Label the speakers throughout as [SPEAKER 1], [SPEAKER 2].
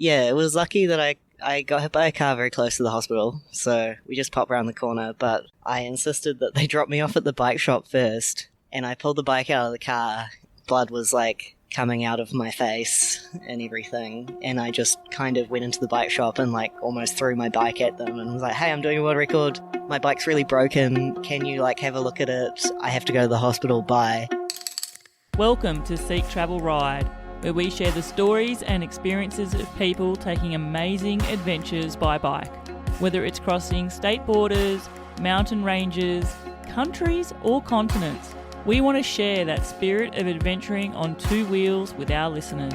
[SPEAKER 1] Yeah, it was lucky that I got hit by a car very close to the hospital, so we just popped around the corner, but I insisted that they drop me off at the bike shop first, and I pulled the bike out of the car. Blood was, coming out of my face and everything, and I just kind of went into the bike shop and, almost threw my bike at them and was like, hey, I'm doing a world record. My bike's really broken. Can you, have a look at it? I have to go to the hospital. Bye.
[SPEAKER 2] Welcome to Seek Travel Ride, where we share the stories and experiences of people taking amazing adventures by bike. Whether it's crossing state borders, mountain ranges, countries or continents, we want to share that spirit of adventuring on two wheels with our listeners.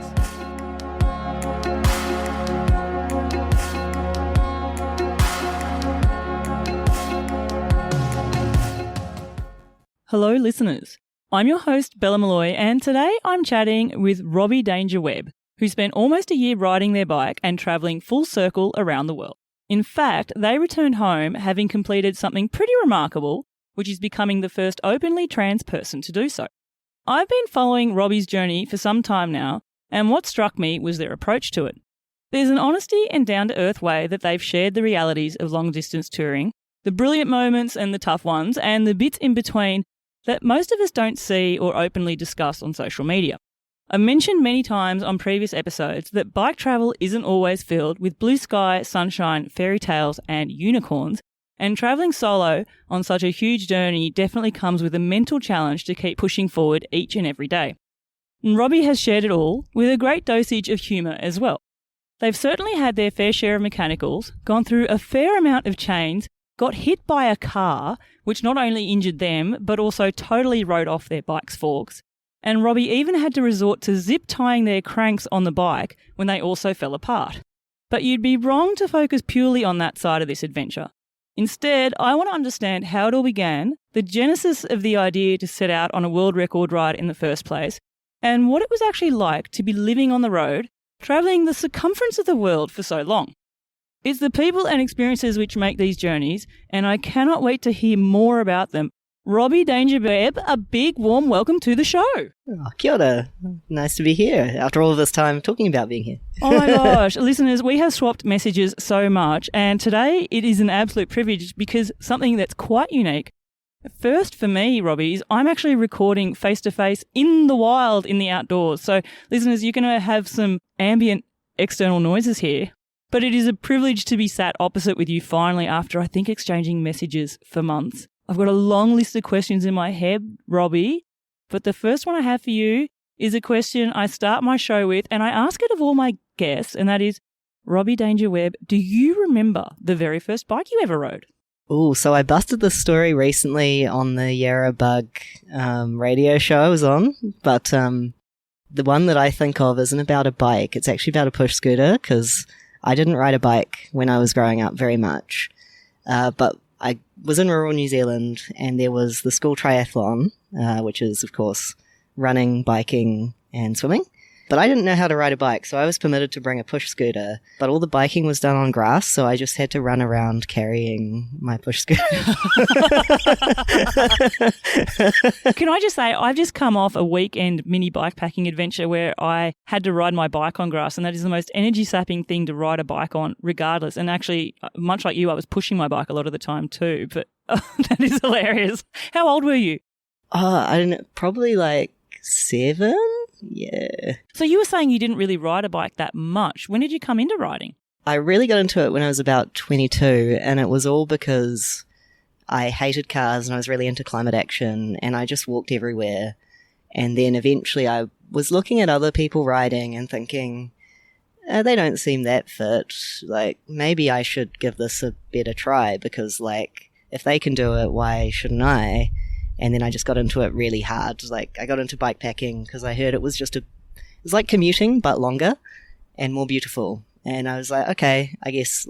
[SPEAKER 2] Hello listeners. I'm your host, Bella Malloy, and today I'm chatting with Robbie Danger Webb, who spent almost a year riding their bike and travelling full circle around the world. In fact, they returned home having completed something pretty remarkable, which is becoming the first openly trans person to do so. I've been following Robbie's journey for some time now, and what struck me was their approach to it. There's an honesty and down-to-earth way that they've shared the realities of long-distance touring, the brilliant moments and the tough ones, and the bits in between that most of us don't see or openly discuss on social media. I've mentioned many times on previous episodes that bike travel isn't always filled with blue sky, sunshine, fairy tales, and unicorns, and travelling solo on such a huge journey definitely comes with a mental challenge to keep pushing forward each and every day. And Robbie has shared it all with a great dosage of humour as well. They've certainly had their fair share of mechanicals, gone through a fair amount of chains, got hit by a car, which not only injured them, but also totally wrote off their bike's forks. And Robbie even had to resort to zip tying their cranks on the bike when they also fell apart. But you'd be wrong to focus purely on that side of this adventure. Instead, I want to understand how it all began, the genesis of the idea to set out on a world record ride in the first place, and what it was actually like to be living on the road, travelling the circumference of the world for so long. It's the people and experiences which make these journeys, and I cannot wait to hear more about them. Robbie Danger Webb, a big warm welcome to the show.
[SPEAKER 1] Oh, kia ora. Nice to be here after all of this time talking about being here.
[SPEAKER 2] Oh my gosh, listeners, we have swapped messages so much, and today it is an absolute privilege because something that's quite unique. First for me, Robbie, is I'm actually recording face-to-face in the wild, in the outdoors. So listeners, you're going to have some ambient external noises here. But it is a privilege to be sat opposite with you finally after, I think, exchanging messages for months. I've got a long list of questions in my head, Robbie, but the first one I have for you is a question I start my show with, and I ask it of all my guests, and that is, Robbie Danger Webb, do you remember the very first bike you ever rode?
[SPEAKER 1] Oh, so I busted this story recently on the Yarra Bug radio show I was on, but the one that I think of isn't about a bike. It's actually about a push scooter, because I didn't ride a bike when I was growing up very much, but I was in rural New Zealand and there was the school triathlon, which is, of course, running, biking and swimming. But I didn't know how to ride a bike, so I was permitted to bring a push scooter. But all the biking was done on grass, so I just had to run around carrying my push scooter.
[SPEAKER 2] Can I just say, I've just come off a weekend mini bikepacking adventure where I had to ride my bike on grass, and that is the most energy-sapping thing to ride a bike on, regardless. And actually, much like you, I was pushing my bike a lot of the time too, but that is hilarious. How old were you?
[SPEAKER 1] I don't know, probably 7? Yeah.
[SPEAKER 2] So you were saying you didn't really ride a bike that much. When did you come into riding?
[SPEAKER 1] I really got into it when I was about 22, and it was all because I hated cars and I was really into climate action, and I just walked everywhere. And then eventually I was looking at other people riding and thinking, they don't seem that fit. Maybe I should give this a better try because, if they can do it, why shouldn't I? And then I just got into it really hard. I got into bikepacking because I heard it was it was like commuting, but longer and more beautiful. And I was like, okay, I guess,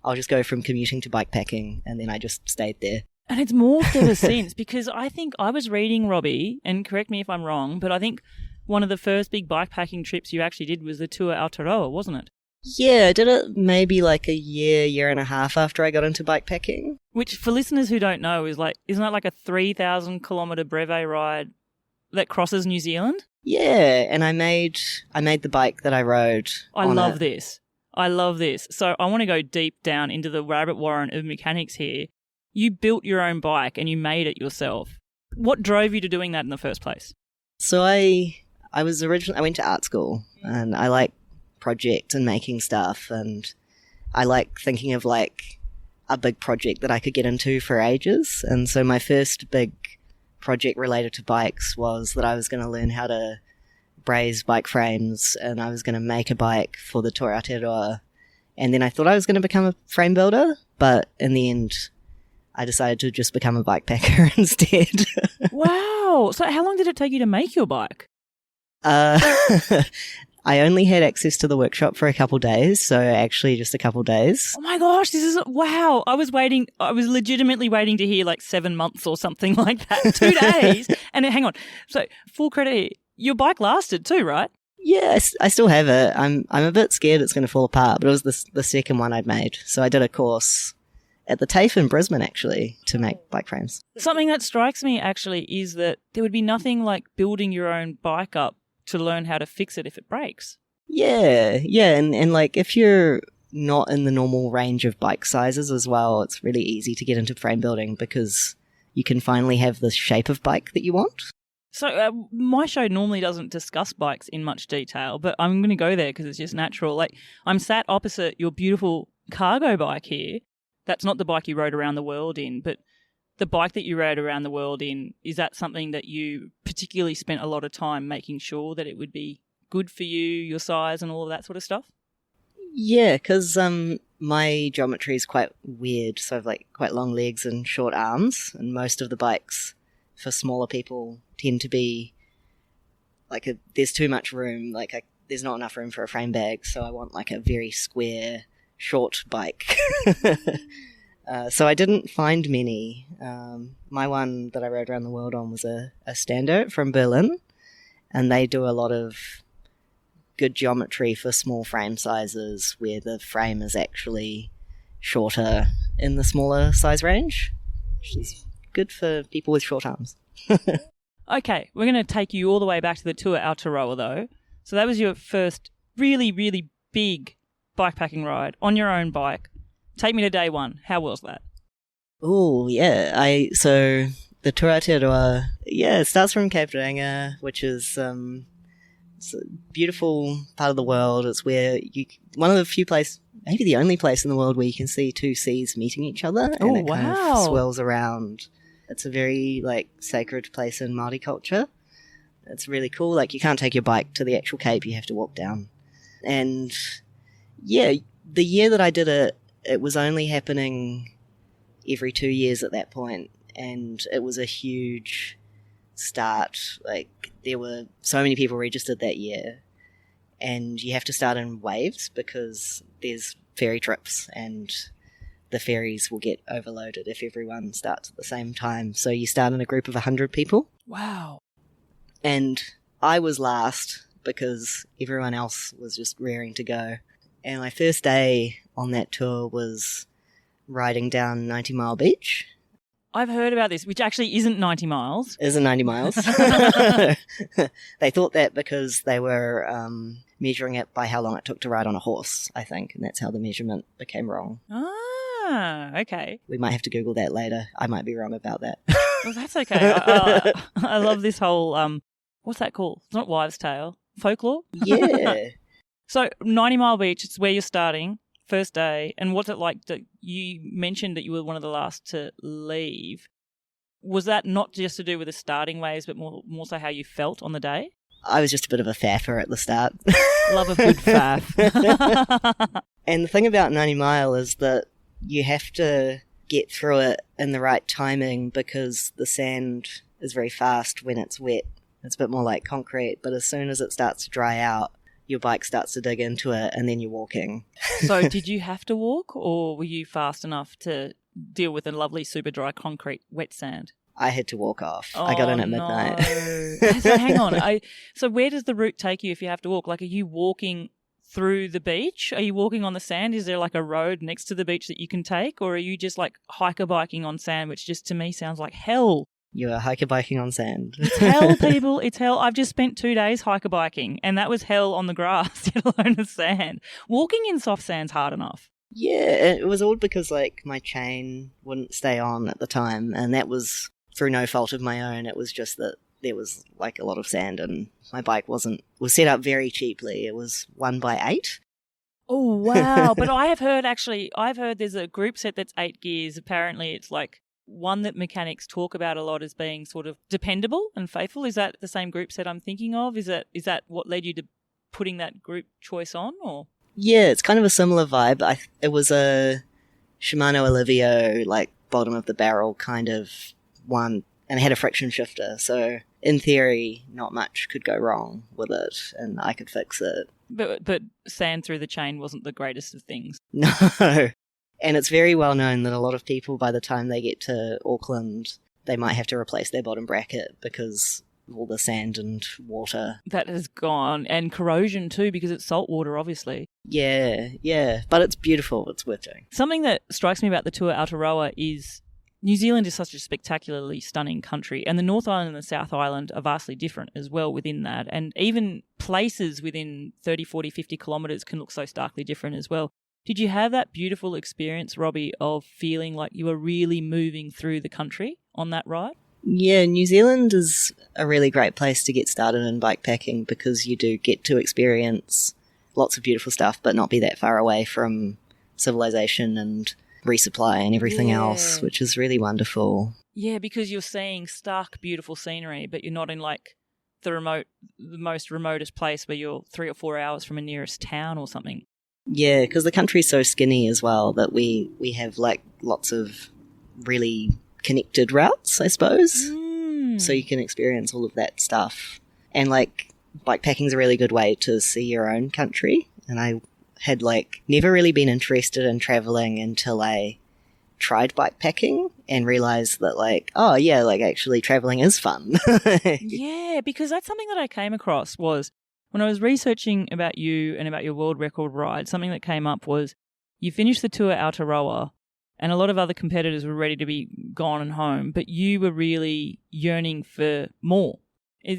[SPEAKER 1] I'll just go from commuting to bikepacking. And then I just stayed there.
[SPEAKER 2] And it's morphed ever since, because I think I was reading, Robbie, and correct me if I'm wrong, but I think one of the first big bikepacking trips you actually did was the Tour Aotearoa, wasn't it?
[SPEAKER 1] Yeah, I did it maybe a year and a half after I got into bikepacking.
[SPEAKER 2] Which, for listeners who don't know, is isn't it a 3,000 kilometre brevet ride that crosses New Zealand?
[SPEAKER 1] Yeah, and I made the bike that I rode.
[SPEAKER 2] I love this. So I want to go deep down into the rabbit warren of mechanics here. You built your own bike and you made it yourself. What drove you to doing that in the first place?
[SPEAKER 1] So I went to art school, and I like project and making stuff, and I like thinking of like a big project that I could get into for ages. And so my first big project related to bikes was that I was going to learn how to braze bike frames, and I was going to make a bike for the Tour Aotearoa. And then I thought I was going to become a frame builder, but in the end I decided to just become a bike packer instead.
[SPEAKER 2] Wow. So how long did it take you to make your bike?
[SPEAKER 1] I only had access to the workshop for a couple days, so actually just a couple days.
[SPEAKER 2] Oh my gosh, this is, wow. I was legitimately waiting to hear like 7 months or something like that. 2 days. And hang on. So full credit here. Your bike lasted too, right?
[SPEAKER 1] Yeah, I still have it. I'm a bit scared it's going to fall apart, but it was the second one I'd made. So I did a course at the TAFE in Brisbane, actually, to make bike frames.
[SPEAKER 2] Something that strikes me, actually, is that there would be nothing like building your own bike up to learn how to fix it if it breaks.
[SPEAKER 1] Yeah, and like if you're not in the normal range of bike sizes as well, it's really easy to get into frame building because you can finally have the shape of bike that you want.
[SPEAKER 2] So my show normally doesn't discuss bikes in much detail, but I'm going to go there because it's just natural. Like, I'm sat opposite your beautiful cargo bike here. That's not the bike you rode around the world in, but the bike that you rode around the world in, is that something that you particularly spent a lot of time making sure that it would be good for you, your size and all of that sort of stuff?
[SPEAKER 1] Yeah, because my geometry is quite weird, so I have like quite long legs and short arms, and most of the bikes for smaller people tend to be like there's too much room, there's not enough room for a frame bag, so I want like a very square, short bike. So I didn't find many. My one that I rode around the world on was a Standard from Berlin, and they do a lot of good geometry for small frame sizes where the frame is actually shorter in the smaller size range, which is good for people with short arms.
[SPEAKER 2] Okay, we're going to take you all the way back to the Tour Aotearoa though. So that was your first really, really big bikepacking ride on your own bike. Take me to day one. How was that?
[SPEAKER 1] Oh, yeah. So the Tour Aotearoa, it starts from Cape Reinga, which is it's a beautiful part of the world. It's where one of the few places, maybe the only place in the world where you can see two seas meeting each other.
[SPEAKER 2] Oh,
[SPEAKER 1] and it
[SPEAKER 2] wow.
[SPEAKER 1] kind of swirls around. It's a very sacred place in Māori culture. It's really cool. Like, you can't take your bike to the actual cape, you have to walk down. And yeah, the year that I did it, it was only happening every 2 years at that point, and it was a huge start. Like, there were so many people registered that year, and you have to start in waves because there's ferry trips and the ferries will get overloaded if everyone starts at the same time. So you start in a group of 100 people.
[SPEAKER 2] Wow.
[SPEAKER 1] And I was last because everyone else was just raring to go. And my first day on that tour was riding down 90 Mile Beach.
[SPEAKER 2] I've heard about this, which actually isn't 90 miles.
[SPEAKER 1] Isn't 90 miles. They thought that because they were measuring it by how long it took to ride on a horse, I think, and that's how the measurement became wrong.
[SPEAKER 2] Ah, okay.
[SPEAKER 1] We might have to Google that later. I might be wrong about that.
[SPEAKER 2] Well, that's okay. I love this whole, what's that called? It's not wives' tale. Folklore?
[SPEAKER 1] Yeah.
[SPEAKER 2] So 90 Mile Beach, it's where you're starting, first day. And what's it like? You mentioned that you were one of the last to leave. Was that not just to do with the starting waves, but more so how you felt on the day?
[SPEAKER 1] I was just a bit of a faffer at the start.
[SPEAKER 2] Love a good faff.
[SPEAKER 1] And the thing about 90 Mile is that you have to get through it in the right timing because the sand is very fast when it's wet. It's a bit more like concrete, but as soon as it starts to dry out, your bike starts to dig into it and then you're walking.
[SPEAKER 2] So did you have to walk, or were you fast enough to deal with a lovely super dry concrete wet sand?
[SPEAKER 1] I had to walk off. I got in at midnight.
[SPEAKER 2] No. So hang on. So where does the route take you if you have to walk? Like, are you walking through the beach? Are you walking on the sand? Is there like a road next to the beach that you can take? Or are you just like hiker biking on sand, which just to me sounds like hell?
[SPEAKER 1] You are hiker biking on sand.
[SPEAKER 2] It's hell, people. It's hell. I've just spent 2 days hiker biking, and that was hell on the grass, let alone the sand. Walking in soft sand's hard enough.
[SPEAKER 1] Yeah, it was all because, like, my chain wouldn't stay on at the time, and that was through no fault of my own. It was just that there was, like, a lot of sand, and my bike was set up very cheaply. It was 1x8.
[SPEAKER 2] Oh, wow. But I've heard there's a group set that's 8 gears. Apparently it's, like, one that mechanics talk about a lot as being sort of dependable and faithful. Is that the same group set I'm thinking of? Is that what led you to putting that group choice on, or...?
[SPEAKER 1] Yeah, it's kind of a similar vibe. It was a Shimano Alivio, like, bottom of the barrel kind of one, and it had a friction shifter, so in theory, not much could go wrong with it, and I could fix it.
[SPEAKER 2] But sand through the chain wasn't the greatest of things.
[SPEAKER 1] No, and it's very well known that a lot of people, by the time they get to Auckland, they might have to replace their bottom bracket because all the sand and water
[SPEAKER 2] that has gone, and corrosion too, because it's salt water, obviously.
[SPEAKER 1] Yeah, but it's beautiful. It's worth doing.
[SPEAKER 2] Something that strikes me about the Tour Aotearoa is New Zealand is such a spectacularly stunning country, and the North Island and the South Island are vastly different as well within that, and even places within 30, 40, 50 kilometres can look so starkly different as well. Did you have that beautiful experience, Robbie, of feeling like you were really moving through the country on that ride?
[SPEAKER 1] Yeah, New Zealand is a really great place to get started in bikepacking because you do get to experience lots of beautiful stuff but not be that far away from civilization and resupply and everything else, which is really wonderful.
[SPEAKER 2] Yeah, because you're seeing stark, beautiful scenery, but you're not in like the most remotest place where you're 3 or 4 hours from a nearest town or something.
[SPEAKER 1] Yeah, because the country's so skinny as well that we have like lots of really connected routes, I suppose. So you can experience all of that stuff. And like bikepacking's a really good way to see your own country. And I had like never really been interested in traveling until I tried bikepacking and realized that like, oh yeah, like actually traveling is fun.
[SPEAKER 2] Yeah, because that's something that I came across was when I was researching about you and about your world record ride, something that came up was you finished the Tour Aotearoa and a lot of other competitors were ready to be gone and home, but you were really yearning for more.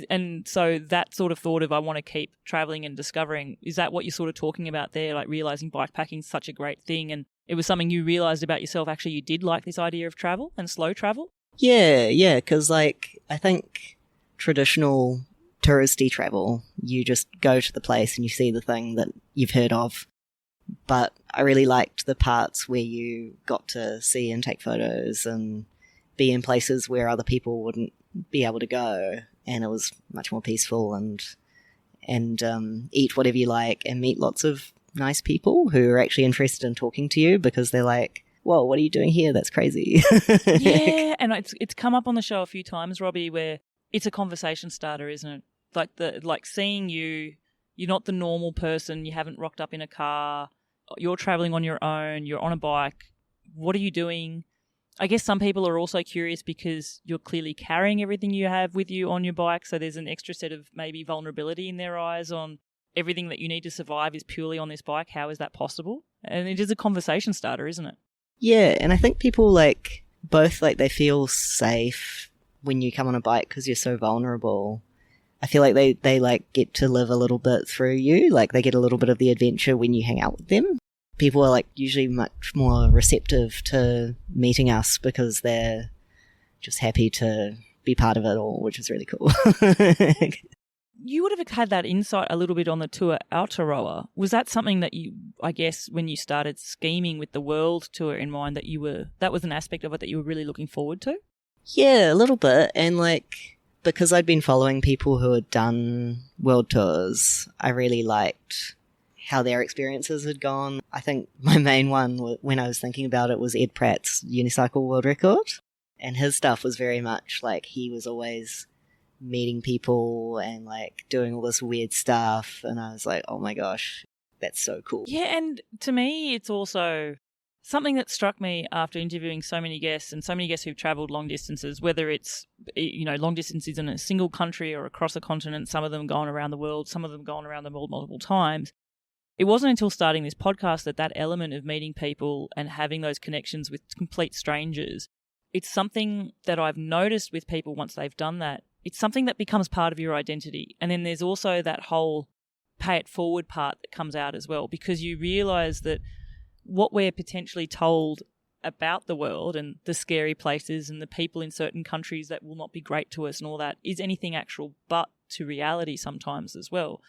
[SPEAKER 2] And so that sort of thought of I want to keep traveling and discovering, is that what you're sort of talking about there, like realizing bikepacking is such a great thing and it was something you realized about yourself, actually you did like this idea of travel and slow travel?
[SPEAKER 1] Yeah, because like I think traditional touristy travel, you just go to the place and you see the thing that you've heard of. But I really liked the parts where you got to see and take photos and be in places where other people wouldn't be able to go, and it was much more peaceful and eat whatever you like and meet lots of nice people who are actually interested in talking to you because they're like, whoa, what are you doing here? That's crazy.
[SPEAKER 2] Yeah, and it's come up on the show a few times, Robbie, where it's a conversation starter, isn't it? Like seeing you, you're not the normal person, you haven't rocked up in a car, you're traveling on your own, you're on a bike. What are you doing? I guess some people are also curious because you're clearly carrying everything you have with you on your bike, so there's an extra set of maybe vulnerability in their eyes on everything that you need to survive is purely on this bike. How is that possible? And it is a conversation starter, isn't it?
[SPEAKER 1] Yeah, and I think people like both like they feel safe when you come on a bike because you're so vulnerable. I feel like they like get to live a little bit through you, like they get a little bit of the adventure when you hang out with them. People are like usually much more receptive to meeting us because they're just happy to be part of it all, which is really cool.
[SPEAKER 2] You would have had that insight a little bit on the Tour Aotearoa. Was that something that you, I guess, when you started scheming with the world tour in mind, that was an aspect of it that you were really looking forward to? Yeah,
[SPEAKER 1] a little bit. And like, because I'd been following people who had done world tours, I really liked how their experiences had gone. I think my main one, when I was thinking about it, was Ed Pratt's unicycle world record. And his stuff was very much like he was always meeting people and like doing all this weird stuff. And I was like, oh my gosh, that's so cool.
[SPEAKER 2] Yeah, and to me, it's also something that struck me after interviewing so many guests and so many guests who've travelled long distances, whether it's, long distances in a single country or across a continent, some of them gone around the world, some of them gone around the world multiple times. It wasn't until starting this podcast that element of meeting people and having those connections with complete strangers it's something that I've noticed with people once they've done that. It's something that becomes part of your identity. And then there's also that whole pay it forward part that comes out as well, because you realise that what we're potentially told about the world and the scary places and the people in certain countries that will not be great to us and all that is anything actual but to reality sometimes as well.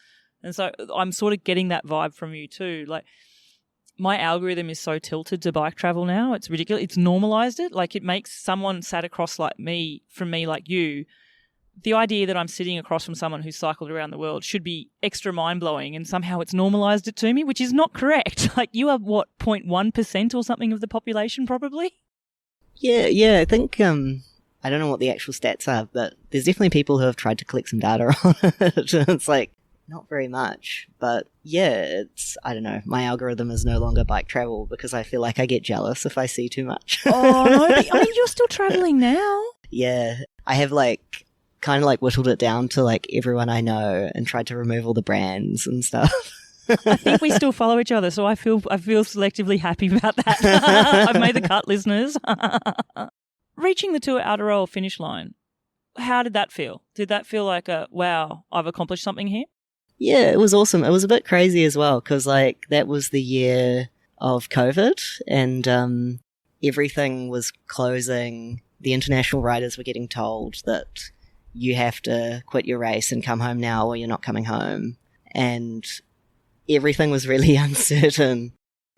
[SPEAKER 2] And so I'm sort of getting that vibe from you too. Like, my algorithm is so tilted to bike travel now. It's ridiculous. It's normalised it. Like, it makes someone sat across like me, from me like you, the idea that I'm sitting across from someone who's cycled around the world should be extra mind-blowing, and somehow it's normalised it to me, which is not correct. Like, you are, what, 0.1% or something of the population probably?
[SPEAKER 1] Yeah, I think, I don't know what the actual stats are, but there's definitely people who have tried to collect some data on it. It's like, not very much, but yeah, it's, I don't know, my algorithm is no longer bike travel because I feel like I get jealous if I see too much.
[SPEAKER 2] Oh, no, but, I mean, you're still travelling now.
[SPEAKER 1] Yeah, I have like, kind of like whittled it down to like everyone I know and tried to remove all the brands and stuff.
[SPEAKER 2] I think we still follow each other, so I feel selectively happy about that. I've made the cut, listeners. Reaching the Tour Aotearoa finish line, how did that feel? Did that feel like a, wow, I've accomplished something here?
[SPEAKER 1] Yeah, it was awesome. It was a bit crazy as well because like that was the year of COVID and everything was closing. The international riders were getting told that you have to quit your race and come home now or you're not coming home. And everything was really uncertain.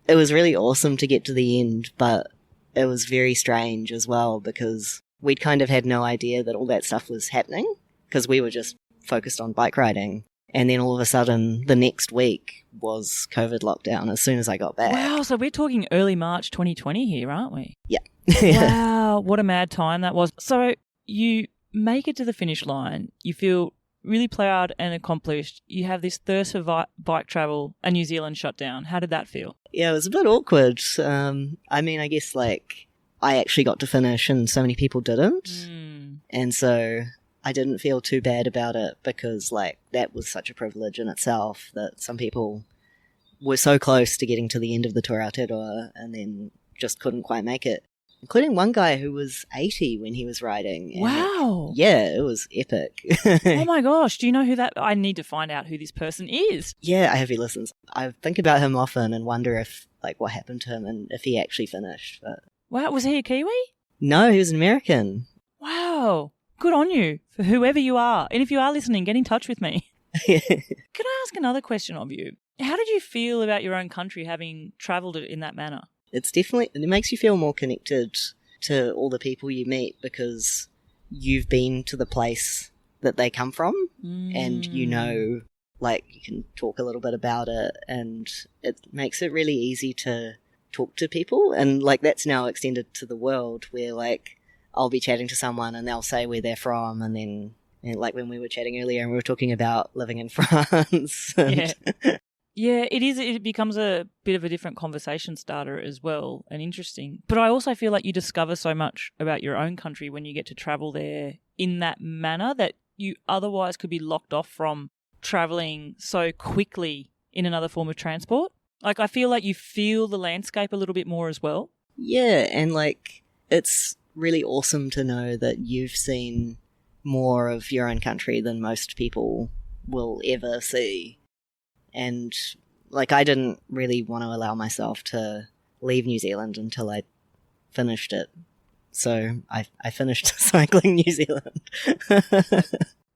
[SPEAKER 1] It was really awesome to get to the end, but it was very strange as well because we'd kind of had no idea that all that stuff was happening because we were just focused on bike riding. And then all of a sudden, the next week was COVID lockdown as soon as I got back.
[SPEAKER 2] Wow, so we're talking early March 2020 here, aren't we?
[SPEAKER 1] Yeah.
[SPEAKER 2] Wow, what a mad time that was. So you make it to the finish line. You feel really proud and accomplished. You have this thirst for bike travel, and New Zealand shut down. How did that feel?
[SPEAKER 1] Yeah, it was a bit awkward. I mean, I guess like I actually got to finish and so many people didn't. And so I didn't feel too bad about it because like that was such a privilege in itself that some people were so close to getting to the end of the Tour Aotearoa and then just couldn't quite make it, including one guy who was 80 when he was riding.
[SPEAKER 2] Wow.
[SPEAKER 1] Yeah, it was epic.
[SPEAKER 2] Oh my gosh, do you know who that... I need to find out who this person is.
[SPEAKER 1] Yeah, I hope he listens. I think about him often and wonder if like what happened to him and if he actually finished. But
[SPEAKER 2] wow, was he a Kiwi?
[SPEAKER 1] no, he was an American.
[SPEAKER 2] Wow. Good on you, for whoever you are. And if you are listening, get in touch with me. Can I ask another question of you? How did you feel about your own country having travelled it in that manner?
[SPEAKER 1] It's definitely, it makes you feel more connected to all the people you meet because you've been to the place that they come from and you know, like you can talk a little bit about it and it makes it really easy to talk to people. And like that's now extended to the world where like I'll be chatting to someone and they'll say where they're from and then like when we were chatting earlier and we were talking about living in France. And
[SPEAKER 2] Yeah, it is. It becomes a bit of a different conversation starter as well and interesting. But I also feel like you discover so much about your own country when you get to travel there in that manner that you otherwise could be locked off from travelling so quickly in another form of transport. Like I feel like you feel the landscape a little bit more as well.
[SPEAKER 1] Yeah, and like it's really awesome to know that you've seen more of your own country than most people will ever see. And like I didn't really want to allow myself to leave New Zealand until I finished it. So I finished cycling New Zealand.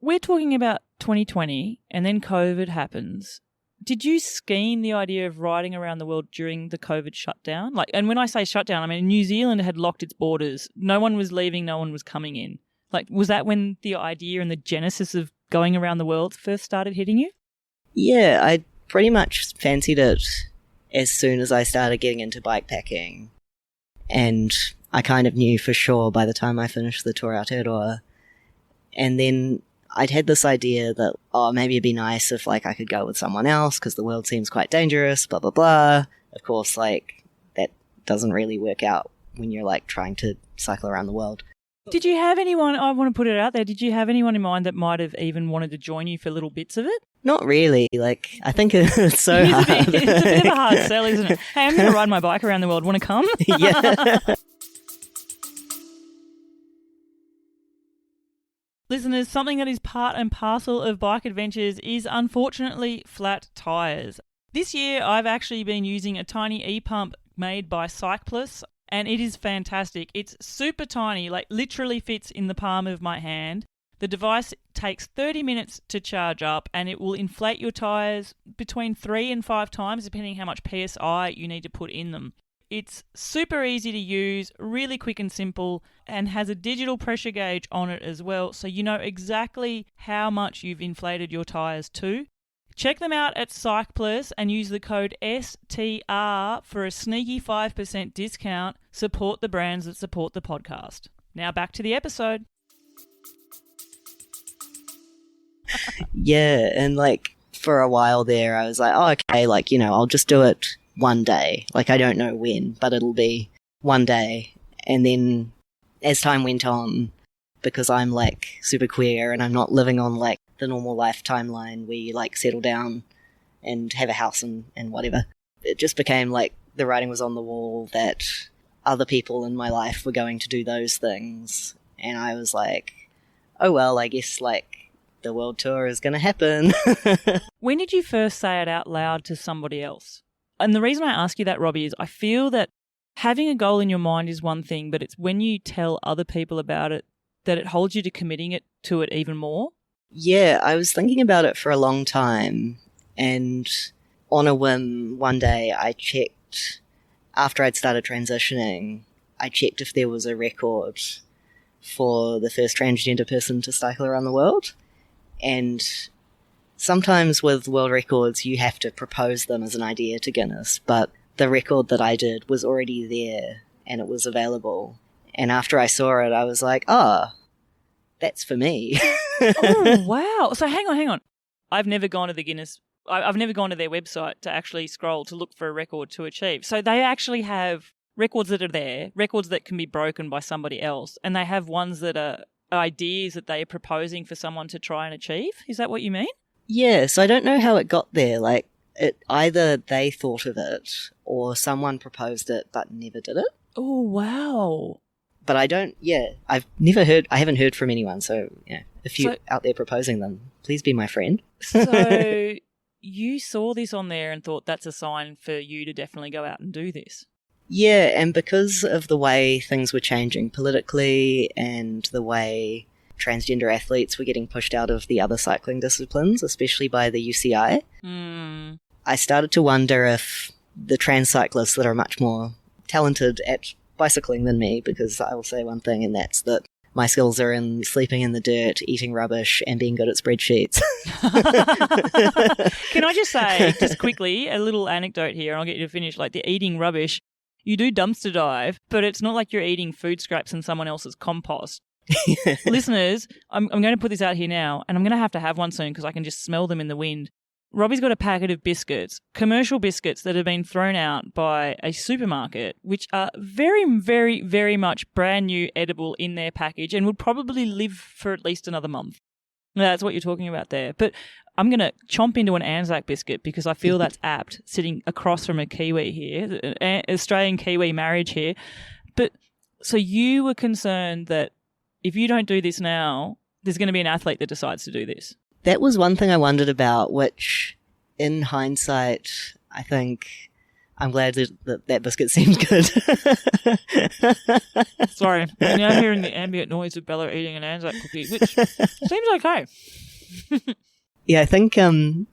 [SPEAKER 2] We're talking about 2020 and then COVID happens. Did you scheme the idea of riding around the world during the COVID shutdown? Like, and when I say shutdown, I mean New Zealand had locked its borders. No one was leaving, no one was coming in. Like, was that when the idea and the genesis of going around the world first started hitting you?
[SPEAKER 1] Yeah, I pretty much fancied it as soon as I started getting into bikepacking. And I kind of knew for sure by the time I finished the Tour Aotearoa. And then I'd had this idea that, oh, maybe it'd be nice if like I could go with someone else because the world seems quite dangerous, blah, blah, blah. Of course, like that doesn't really work out when you're like trying to cycle around the world.
[SPEAKER 2] Did you have anyone, I want to put it out there, did you have anyone in mind that might have even wanted to join you for little bits of it?
[SPEAKER 1] Not really. Like, I think it's so hard.
[SPEAKER 2] It's a bit of a hard sell, isn't it? Hey, I'm going to ride my bike around the world. Want to come?
[SPEAKER 1] Yeah.
[SPEAKER 2] Listeners, something that is part and parcel of bike adventures is unfortunately flat tyres. This year I've actually been using a tiny e-pump made by Cyclist, and it is fantastic. It's super tiny, like literally fits in the palm of my hand. The device takes 30 minutes to charge up, and it will inflate your tyres between 3 and 5 times depending how much PSI you need to put in them. It's super easy to use, really quick and simple, and has a digital pressure gauge on it as well, so you know exactly how much you've inflated your tyres to. Check them out at Cyclist and use the code STR for a sneaky 5% discount. Support the brands that support the podcast. Now back to the episode.
[SPEAKER 1] Yeah, and like for a while there, I was like, oh, okay, like, you know, I'll just do it one day. Like, I don't know when, but it'll be one day. And then as time went on, because I'm like super queer and I'm not living on like the normal life timeline where you like settle down and have a house and whatever, it just became like the writing was on the wall that other people in my life were going to do those things. And I was like, oh, well, I guess like the world tour is going to happen.
[SPEAKER 2] When did you first say it out loud to somebody else? And the reason I ask you that, Robbie, is I feel that having a goal in your mind is one thing, but it's when you tell other people about it that it holds you to committing to it even more.
[SPEAKER 1] Yeah, I was thinking about it for a long time, and on a whim, one day I checked, after I'd started transitioning, I checked if there was a record for the first transgender person to cycle around the world. And sometimes with world records, you have to propose them as an idea to Guinness, but the record that I did was already there and it was available. And after I saw it, I was like, oh, that's for me.
[SPEAKER 2] Oh, wow. So hang on. I've never gone to the Guinness. I've never gone to their website to actually scroll to look for a record to achieve. So they actually have records that are there, records that can be broken by somebody else, and they have ones that are ideas that they are proposing for someone to try and achieve. Is that what you mean?
[SPEAKER 1] Yeah, so I don't know how it got there. Like, either they thought of it or someone proposed it but never did it.
[SPEAKER 2] Oh, wow.
[SPEAKER 1] But I haven't heard from anyone, so yeah, if you're out there proposing them, please be my friend.
[SPEAKER 2] So you saw this on there and thought that's a sign for you to definitely go out and do this.
[SPEAKER 1] Yeah, and because of the way things were changing politically and the way transgender athletes were getting pushed out of the other cycling disciplines, especially by the U.S.A, I started to wonder if the trans cyclists that are much more talented at bicycling than me, because I will say one thing, and that's that my skills are in sleeping in the dirt, eating rubbish, and being good at spreadsheets.
[SPEAKER 2] Can I just say, just quickly, a little anecdote here, and I'll get you to finish, like the eating rubbish. You do dumpster dive, but it's not like you're eating food scraps in someone else's compost. Listeners, I'm going to put this out here now, and I'm going to have one soon because I can just smell them in the wind. Robbie's got a packet of biscuits, commercial biscuits that have been thrown out by a supermarket, which are very, very, very much brand new edible in their package and would probably live for at least another month. That's what you're talking about there. But I'm going to chomp into an Anzac biscuit because I feel that's apt, sitting across from a Kiwi here, an Australian-Kiwi marriage here. But so you were concerned that if you don't do this now, there's going to be an athlete that decides to do this.
[SPEAKER 1] That was one thing I wondered about, which in hindsight, I think I'm glad that biscuit seemed good.
[SPEAKER 2] Sorry, I'm now hearing the ambient noise of Bella eating an Anzac cookie, which seems okay.
[SPEAKER 1] Yeah, I think in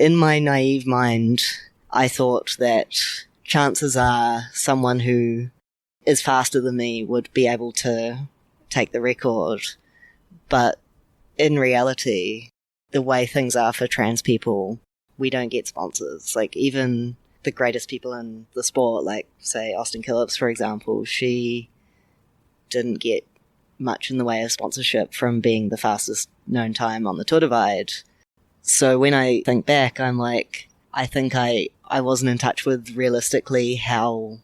[SPEAKER 1] my naive mind, I thought that chances are someone who is faster than me would be able to take the record. But in reality, the way things are for trans people, we don't get sponsors. Like, even the greatest people in the sport, like, say, Austin Phillips, for example, she didn't get much in the way of sponsorship from being the fastest known time on the Tour Divide. So when I think back, I'm like, I think I wasn't in touch with realistically how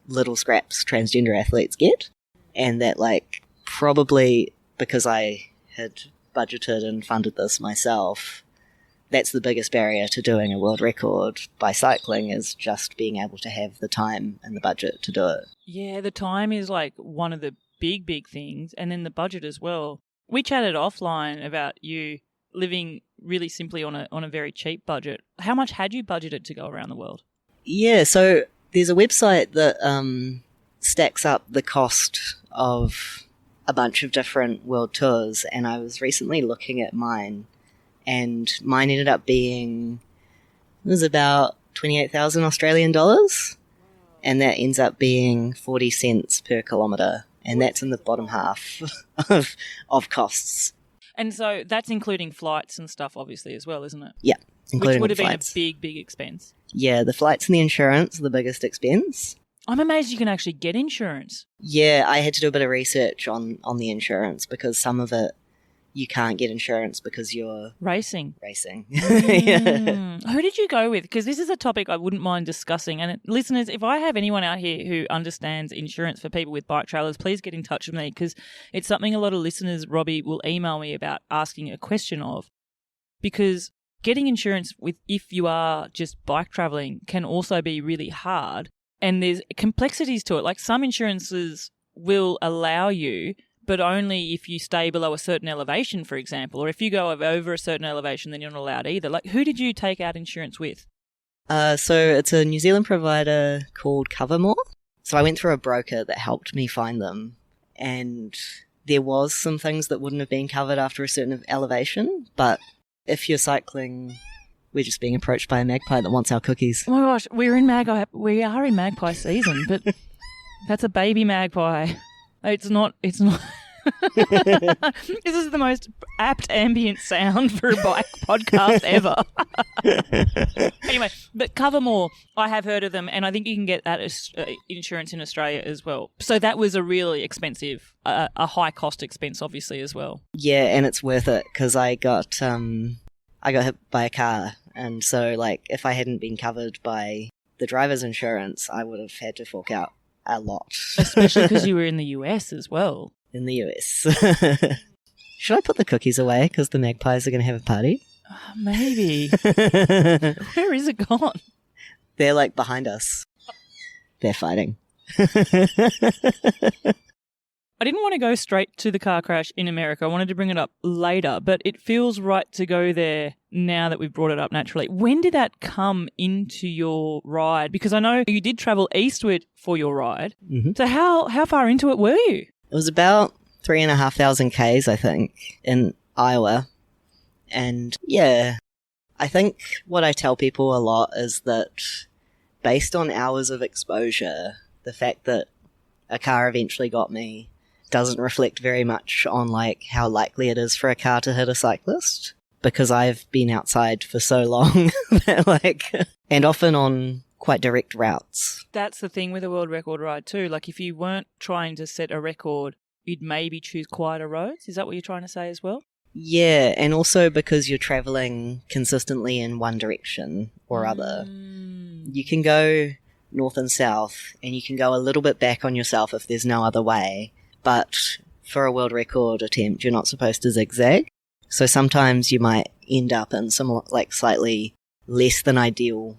[SPEAKER 1] little scraps transgender athletes get. And that, like, probably because I had budgeted and funded this myself, that's the biggest barrier to doing a world record by cycling, is just being able to have the time and the budget to do it.
[SPEAKER 2] Yeah, the time is like one of the big things, and then the budget as well. We chatted offline about you living really simply on a very cheap budget. How much had you budgeted to go around the world?
[SPEAKER 1] Yeah, so there's a website that stacks up the cost of a bunch of different world tours, and I was recently looking at mine, and mine ended up being, it was about 28,000 Australian dollars, and that ends up being 40 cents per kilometre, and that's in the bottom half of costs.
[SPEAKER 2] And so that's including flights and stuff, obviously, as well, isn't it?
[SPEAKER 1] Yeah, including
[SPEAKER 2] Which would
[SPEAKER 1] the
[SPEAKER 2] have
[SPEAKER 1] flights.
[SPEAKER 2] been a big expense.
[SPEAKER 1] Yeah, the flights and the insurance are the biggest expense.
[SPEAKER 2] I'm amazed you can actually get insurance.
[SPEAKER 1] Yeah, I had to do a bit of research on the insurance, because some of it you can't get insurance because you're
[SPEAKER 2] Racing.
[SPEAKER 1] Yeah.
[SPEAKER 2] Who did you go with? Because this is a topic I wouldn't mind discussing. And listeners, if I have anyone out here who understands insurance for people with bike trailers, please get in touch with me, because it's something a lot of listeners, Robbie, will email me about asking a question of. Because getting insurance if you are just bike traveling can also be really hard. And there's complexities to it. Like some insurances will allow you, but only if you stay below a certain elevation, for example, or if you go over a certain elevation, then you're not allowed either. Like, who did you take out insurance with?
[SPEAKER 1] So it's a New Zealand provider called Covermore. So I went through a broker that helped me find them, and there was some things that wouldn't have been covered after a certain elevation, but if you're cycling, we're just being approached by a magpie that wants our cookies.
[SPEAKER 2] Oh my gosh, we are in magpie season, but that's a baby magpie. It's not. This is the most apt ambient sound for a bike podcast ever. Anyway, but Covermore, I have heard of them, and I think you can get that insurance in Australia as well. So that was a really expensive, a high cost expense, obviously, as well.
[SPEAKER 1] Yeah, and it's worth it, because I got hit by a car, and so like if I hadn't been covered by the driver's insurance, I would have had to fork out a lot.
[SPEAKER 2] Especially because you were in the US as well.
[SPEAKER 1] In the US. Should I put the cookies away because the magpies are going to have a party?
[SPEAKER 2] Maybe. Where is it gone?
[SPEAKER 1] They're like behind us. They're fighting.
[SPEAKER 2] I didn't want to go straight to the car crash in America. I wanted to bring it up later, but it feels right to go there now that we've brought it up naturally. When did that come into your ride? Because I know you did travel eastward for your ride.
[SPEAKER 1] Mm-hmm.
[SPEAKER 2] So how far into it were you?
[SPEAKER 1] It was about 3,500 Ks, I think, in Iowa. And yeah, I think what I tell people a lot is that based on hours of exposure, the fact that a car eventually got me doesn't reflect very much on like how likely it is for a car to hit a cyclist, because I've been outside for so long that and often on quite direct routes.
[SPEAKER 2] That's the thing with a world record ride too. Like if you weren't trying to set a record, you'd maybe choose quieter roads. Is that what you're trying to say as well?
[SPEAKER 1] Yeah, and also because you're traveling consistently in one direction or other. You can go north and south, and you can go a little bit back on yourself if there's no other way. But for a world record attempt, you're not supposed to zigzag. So sometimes you might end up in some like slightly less than ideal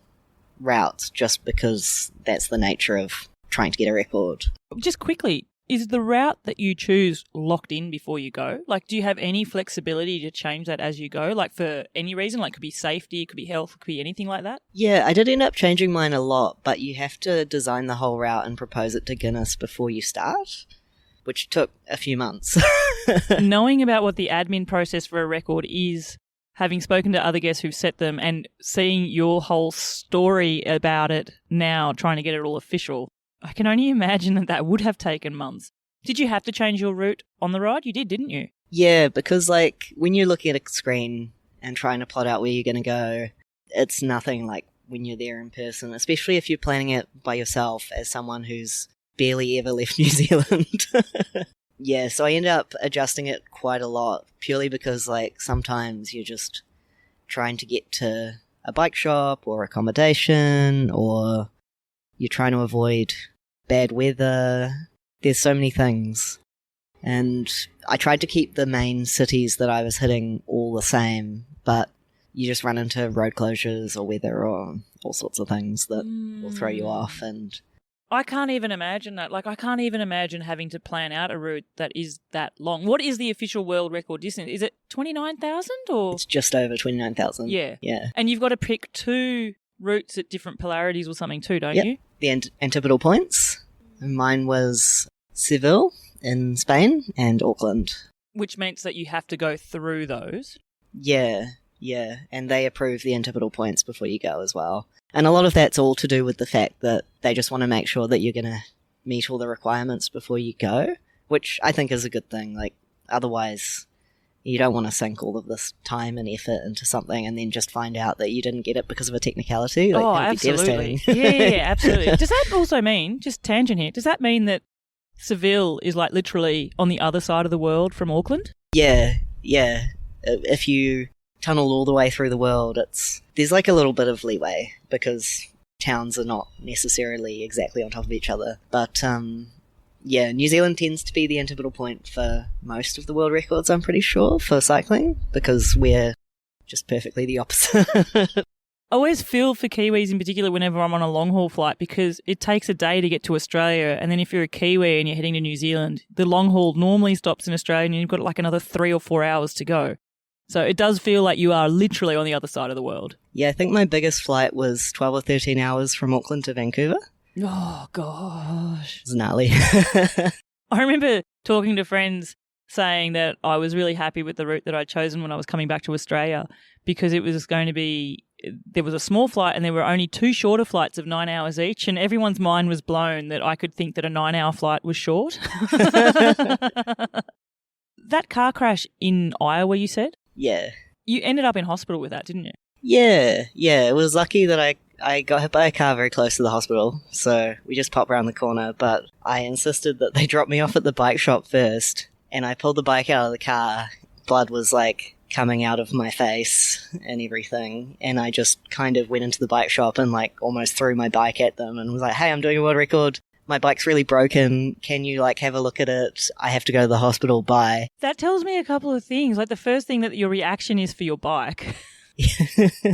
[SPEAKER 1] routes just because that's the nature of trying to get a record.
[SPEAKER 2] Just quickly, is the route that you choose locked in before you go? Like, do you have any flexibility to change that as you go? Like for any reason, like it could be safety, it could be health, it could be anything like that?
[SPEAKER 1] Yeah, I did end up changing mine a lot, but you have to design the whole route and propose it to Guinness before you start, which took a few months.
[SPEAKER 2] Knowing about what the admin process for a record is, having spoken to other guests who've set them and seeing your whole story about it now, trying to get it all official, I can only imagine that would have taken months. Did you have to change your route on the ride? You did, didn't you?
[SPEAKER 1] Yeah, because like when you're looking at a screen and trying to plot out where you're going to go, it's nothing like when you're there in person, especially if you're planning it by yourself as someone who's barely ever left New Zealand. Yeah, so I ended up adjusting it quite a lot purely because like sometimes you're just trying to get to a bike shop or accommodation, or you're trying to avoid bad weather. There's so many things. And I tried to keep the main cities that I was hitting all the same, but you just run into road closures or weather or all sorts of things that will throw you off. And
[SPEAKER 2] I can't even imagine that. Like, I can't even imagine having to plan out a route that is that long. What is the official world record distance? Is it 29,000 or?
[SPEAKER 1] It's just over 29,000.
[SPEAKER 2] Yeah.
[SPEAKER 1] Yeah.
[SPEAKER 2] And you've got to pick 2 routes at different polarities or something too, don't
[SPEAKER 1] Yep.
[SPEAKER 2] you?
[SPEAKER 1] The antipodal points. Mine was Seville in Spain and Auckland.
[SPEAKER 2] Which means that you have to go through those.
[SPEAKER 1] Yeah. And they approve the antipodal points before you go as well. And a lot of that's all to do with the fact that they just want to make sure that you're going to meet all the requirements before you go, which I think is a good thing. Like, otherwise, you don't want to sink all of this time and effort into something and then just find out that you didn't get it because of a technicality. Like, that would be
[SPEAKER 2] absolutely.
[SPEAKER 1] devastating.
[SPEAKER 2] Yeah, absolutely. Does that also mean, just tangent here, does that mean that Seville is like literally on the other side of the world from Auckland?
[SPEAKER 1] Yeah. If you tunnel all the way through the world, there's like a little bit of leeway because towns are not necessarily exactly on top of each other. But New Zealand tends to be the antipodal point for most of the world records, I'm pretty sure, for cycling, because we're just perfectly the opposite.
[SPEAKER 2] I always feel for Kiwis in particular whenever I'm on a long haul flight because it takes a day to get to Australia, and then if you're a Kiwi and you're heading to New Zealand, the long haul normally stops in Australia and you've got like another 3 or 4 hours to go. So it does feel like you are literally on the other side of the world.
[SPEAKER 1] Yeah, I think my biggest flight was 12 or 13 hours from Auckland to Vancouver.
[SPEAKER 2] Oh, gosh.
[SPEAKER 1] It was gnarly.
[SPEAKER 2] I remember talking to friends saying that I was really happy with the route that I'd chosen when I was coming back to Australia because it was going to be, there was a small flight and there were only 2 shorter flights of 9 hours each, and everyone's mind was blown that I could think that a 9-hour flight was short. That car crash in Iowa, you said?
[SPEAKER 1] Yeah.
[SPEAKER 2] You ended up in hospital with that, didn't you?
[SPEAKER 1] Yeah. It was lucky that I got hit by a car very close to the hospital, so we just popped around the corner, but I insisted that they drop me off at the bike shop first, and I pulled the bike out of the car. Blood was like coming out of my face and everything, and I just kind of went into the bike shop and like almost threw my bike at them and was like, hey, I'm doing a world record. My bike's really broken. Can you like have a look at it? I have to go to the hospital. Bye.
[SPEAKER 2] That tells me a couple of things. Like the first thing that your reaction is for your bike.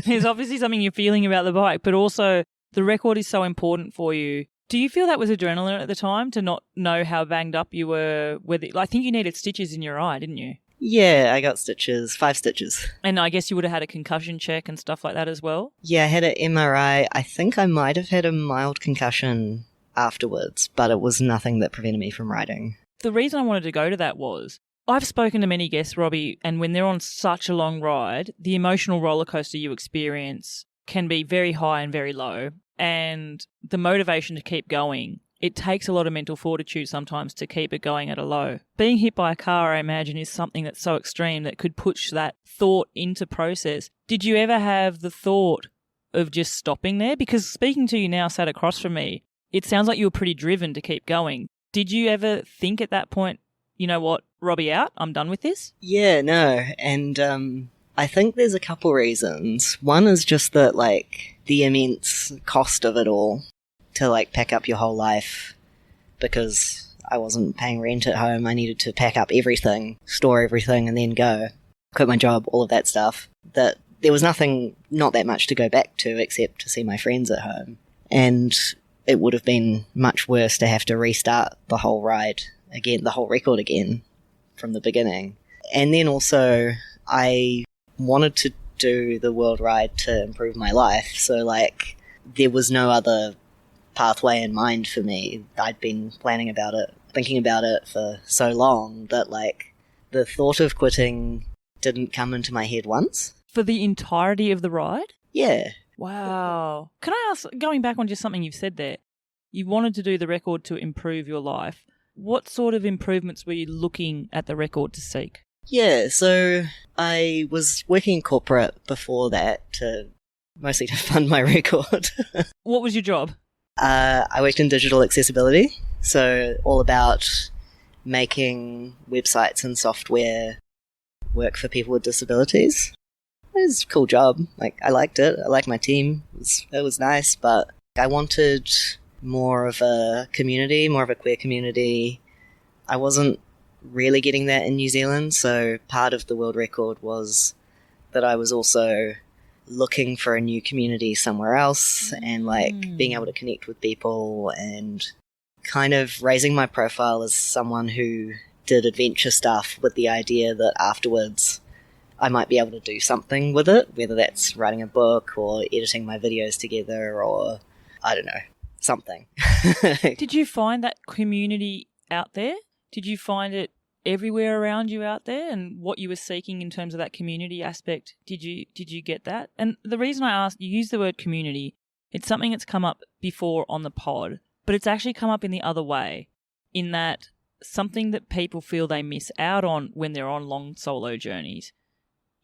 [SPEAKER 2] There's obviously something you're feeling about the bike, but also the record is so important for you. Do you feel that was adrenaline at the time to not know how banged up you were? I think you needed stitches in your eye, didn't you?
[SPEAKER 1] Yeah, I got stitches, 5 stitches.
[SPEAKER 2] And I guess you would have had a concussion check and stuff like that as well?
[SPEAKER 1] Yeah, I had an MRI. I think I might have had a mild concussion afterwards, but it was nothing that prevented me from riding.
[SPEAKER 2] The reason I wanted to go to that was I've spoken to many guests, Robbie, and when they're on such a long ride, the emotional roller coaster you experience can be very high and very low, and the motivation to keep going, it takes a lot of mental fortitude sometimes to keep it going at a low. Being hit by a car, I imagine, is something that's so extreme that could push that thought into process. Did you ever have the thought of just stopping there? Because speaking to you now sat across from me, it sounds like you were pretty driven to keep going. Did you ever think at that point, you know what, Robbie out, I'm done with this?
[SPEAKER 1] Yeah, no, and I think there's a couple reasons. One is just that, like, the immense cost of it all to, like, pack up your whole life because I wasn't paying rent at home. I needed to pack up everything, store everything, and then go. Quit my job, all of that stuff. That there was not that much to go back to except to see my friends at home. And it would have been much worse to have to restart the whole ride again, the whole record again from the beginning. And then also, I wanted to do the world ride to improve my life. So, like, there was no other pathway in mind for me. I'd been planning about it, thinking about it for so long that, like, the thought of quitting didn't come into my head once.
[SPEAKER 2] For the entirety of the ride?
[SPEAKER 1] Yeah.
[SPEAKER 2] Wow. Can I ask, going back on just something you've said there, you wanted to do the record to improve your life. What sort of improvements were you looking at the record to seek?
[SPEAKER 1] Yeah, so I was working in corporate before that, mostly to fund my record.
[SPEAKER 2] What was your job?
[SPEAKER 1] I worked in digital accessibility, so all about making websites and software work for people with disabilities. It was a cool job. Like, I liked it. I liked my team. It was nice, but I wanted more of a community, more of a queer community. I wasn't really getting that in New Zealand, so part of the world record was that I was also looking for a new community somewhere else and like being able to connect with people and kind of raising my profile as someone who did adventure stuff with the idea that afterwards I might be able to do something with it, whether that's writing a book or editing my videos together or, I don't know, something.
[SPEAKER 2] Did you find that community out there? Did you find it everywhere around you out there, and what you were seeking in terms of that community aspect? Did you get that? And the reason I asked, you use the word community, it's something that's come up before on the pod, but it's actually come up in the other way, in that something that people feel they miss out on when they're on long solo journeys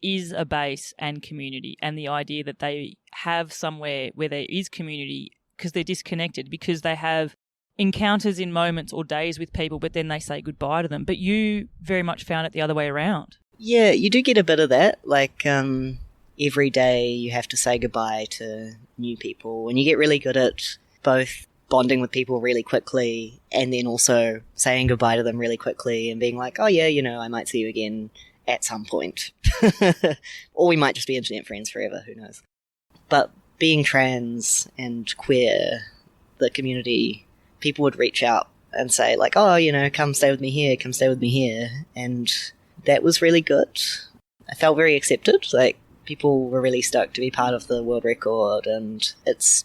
[SPEAKER 2] is a base and community, and the idea that they have somewhere where there is community because they're disconnected, because they have encounters in moments or days with people, but then they say goodbye to them. But you very much found it the other way around.
[SPEAKER 1] Yeah, you do get a bit of that. Like, every day you have to say goodbye to new people, and you get really good at both bonding with people really quickly and then also saying goodbye to them really quickly and being like, oh yeah, you know, I might see you again at some point. Or we might just be internet friends forever, who knows. But being trans and queer, the community, people would reach out and say like, oh, you know, come stay with me here, come stay with me here. And that was really good. I felt very accepted. Like, people were really stoked to be part of the world record, and it's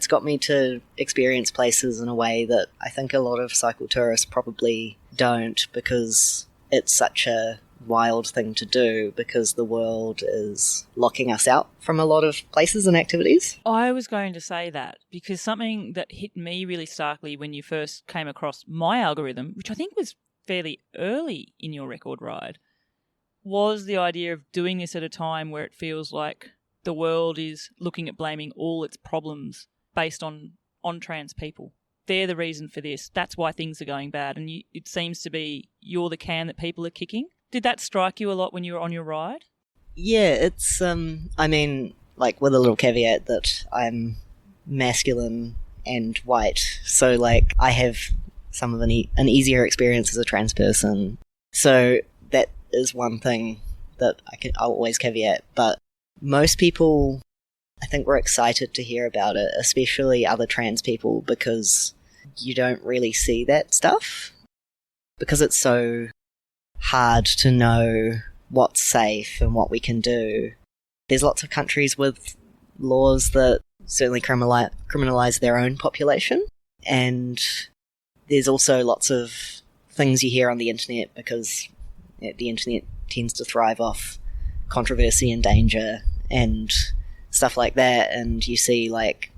[SPEAKER 1] got me to experience places in a way that I think a lot of cycle tourists probably don't, because it's such a wild thing to do, because the world is locking us out from a lot of places and activities.
[SPEAKER 2] I was going to say that, because something that hit me really starkly when you first came across my algorithm, which I think was fairly early in your record ride, was the idea of doing this at a time where it feels like the world is looking at blaming all its problems based on trans people. They're the reason for this. That's why things are going bad. And it seems to be you're the can that people are kicking. Did that strike you a lot when you were on your ride?
[SPEAKER 1] Yeah, it's, I mean, like, with a little caveat that I'm masculine and white. So, like, I have some of an easier experience as a trans person. So that is one thing that I'll always caveat. But most people, I think, were excited to hear about it, especially other trans people, because you don't really see that stuff. Because it's so hard to know what's safe and what we can do. There's lots of countries with laws that certainly criminalize their own population. And there's also lots of things you hear on the internet, because the internet tends to thrive off controversy and danger and stuff like that. And you see, like,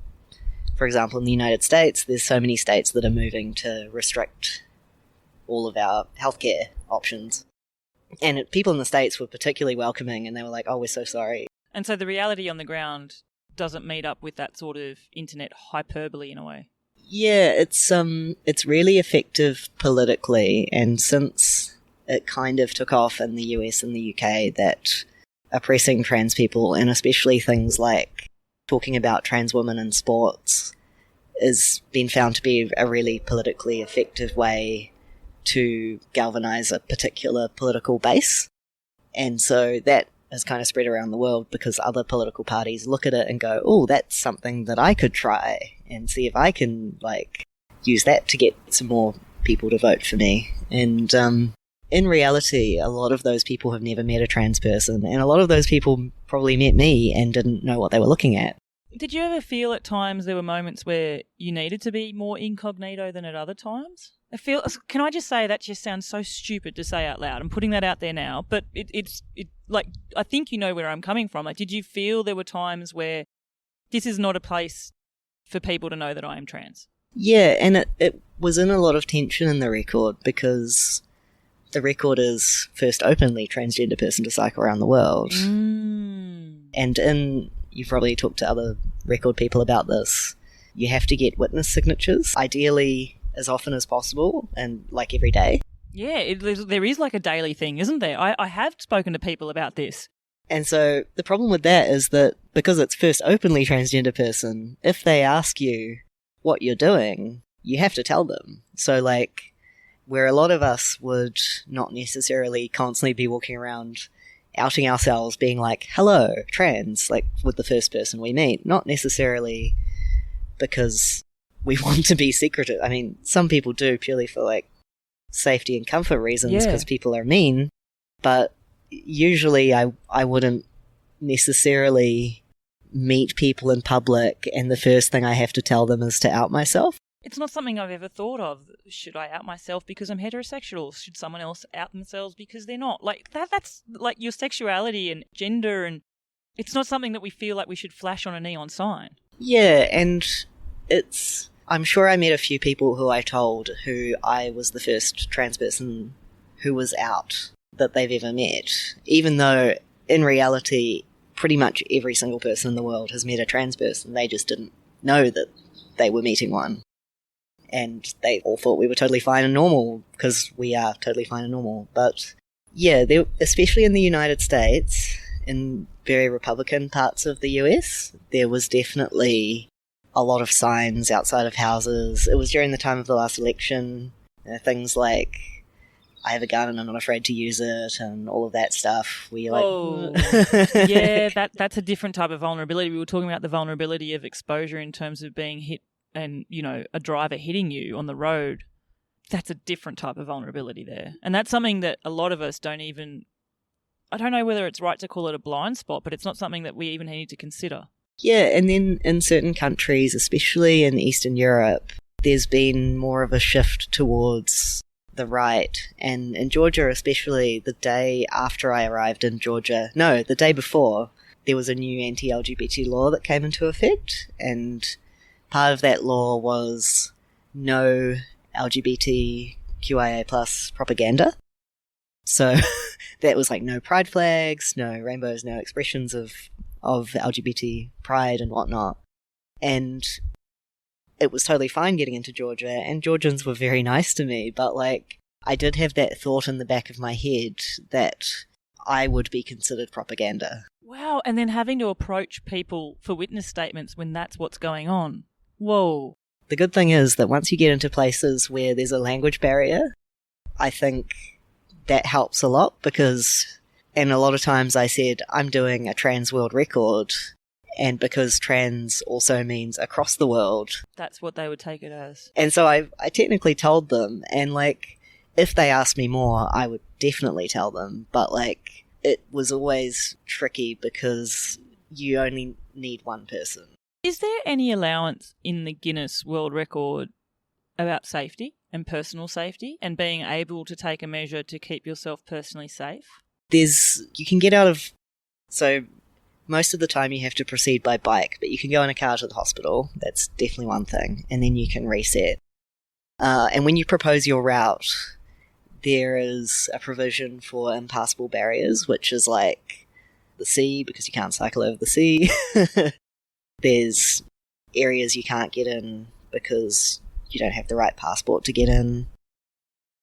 [SPEAKER 1] for example, in the United States, there's so many states that are moving to restrict all of our healthcare options. And people in the States were particularly welcoming, and they were like, oh, we're so sorry.
[SPEAKER 2] And so the reality on the ground doesn't meet up with that sort of internet hyperbole in a way.
[SPEAKER 1] Yeah, it's really effective politically, and since it kind of took off in the US and the UK, that oppressing trans people, and especially things like talking about trans women in sports, has been found to be a really politically effective way to galvanize a particular political base. And so that has kind of spread around the world, because other political parties look at it and go, oh, that's something that I could try and see if I can, like, use that to get some more people to vote for me. And in reality, a lot of those people have never met a trans person, and a lot of those people probably met me and didn't know what they were looking at.
[SPEAKER 2] Did you ever feel at times there were moments where you needed to be more incognito than at other times? Can I just say that just sounds so stupid to say out loud? I'm putting that out there now, but it's like, I think you know where I'm coming from. Like, did you feel there were times where this is not a place for people to know that I am trans? Yeah,
[SPEAKER 1] and it was in a lot of tension in the record, because the record is first openly transgender person to cycle around the world. And you've probably talked to other record people about this, you have to get witness signatures, ideally as often as possible, and like every day.
[SPEAKER 2] Yeah, there is like a daily thing, isn't there? I have spoken to people about this.
[SPEAKER 1] And so the problem with that is that because it's first openly transgender person, if they ask you what you're doing, you have to tell them. So, like, where a lot of us would not necessarily constantly be walking around outing ourselves, being like, hello, trans, like with the first person we meet, not necessarily because we want to be secretive. I mean, some people do purely for like safety and comfort reasons because people are mean, but usually I wouldn't necessarily meet people in public and the first thing I have to tell them is to out myself.
[SPEAKER 2] It's not something I've ever thought of. Should I out myself because I'm heterosexual? Should someone else out themselves because they're not? Like that's like your sexuality and gender, and it's not something that we feel like we should flash on a neon sign.
[SPEAKER 1] Yeah, and I'm sure I met a few people who I told who I was the first trans person who was out that they've ever met, even though in reality pretty much every single person in the world has met a trans person. They just didn't know that they were meeting one. And they all thought we were totally fine and normal, because we are totally fine and normal. But yeah, especially in the United States, in very Republican parts of the US, there was definitely a lot of signs outside of houses. It was during the time of the last election, things like, I have a gun and I'm not afraid to use it, and all of that stuff.
[SPEAKER 2] Yeah, that's a different type of vulnerability. We were talking about the vulnerability of exposure in terms of being hit and, you know, a driver hitting you on the road. That's a different type of vulnerability there. And that's something that a lot of us don't even, I don't know whether it's right to call it a blind spot, but it's not something that we even need to consider.
[SPEAKER 1] Yeah, and then in certain countries, especially in Eastern Europe, there's been more of a shift towards the right. And in Georgia especially, the day after I arrived in Georgia, no, the day before, there was a new anti-LGBT law that came into effect, and part of that law was no LGBTQIA plus propaganda. So that was like no pride flags, no rainbows, no expressions of LGBT pride and whatnot. And it was totally fine getting into Georgia, and Georgians were very nice to me, but like I did have that thought in the back of my head that I would be considered propaganda.
[SPEAKER 2] Wow, and then having to approach people for witness statements when that's what's going on. Whoa.
[SPEAKER 1] The good thing is that once you get into places where there's a language barrier, I think that helps a lot, because, and a lot of times I said, I'm doing a trans world record, and because trans also means across the world.
[SPEAKER 2] That's what they would take it as.
[SPEAKER 1] And so I technically told them, and like, if they asked me more, I would definitely tell them, but like, it was always tricky because you only need one person.
[SPEAKER 2] Is there any allowance in the Guinness World Record about safety and personal safety and being able to take a measure to keep yourself personally safe?
[SPEAKER 1] You can get out of, so most of the time you have to proceed by bike, but you can go in a car to the hospital. That's definitely one thing. And then you can reset. And when you propose your route, there is a provision for impassable barriers, which is like the sea, because you can't cycle over the sea. There's areas you can't get in because you don't have the right passport to get in,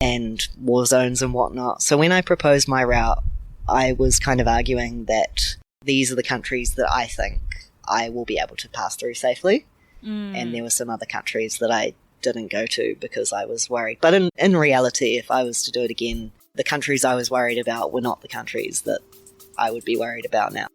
[SPEAKER 1] and war zones and whatnot. So when I proposed my route, I was kind of arguing that these are the countries that I think I will be able to pass through safely. And there were some other countries that I didn't go to because I was worried. But in reality, if I was to do it again, the countries I was worried about were not the countries that I would be worried about now.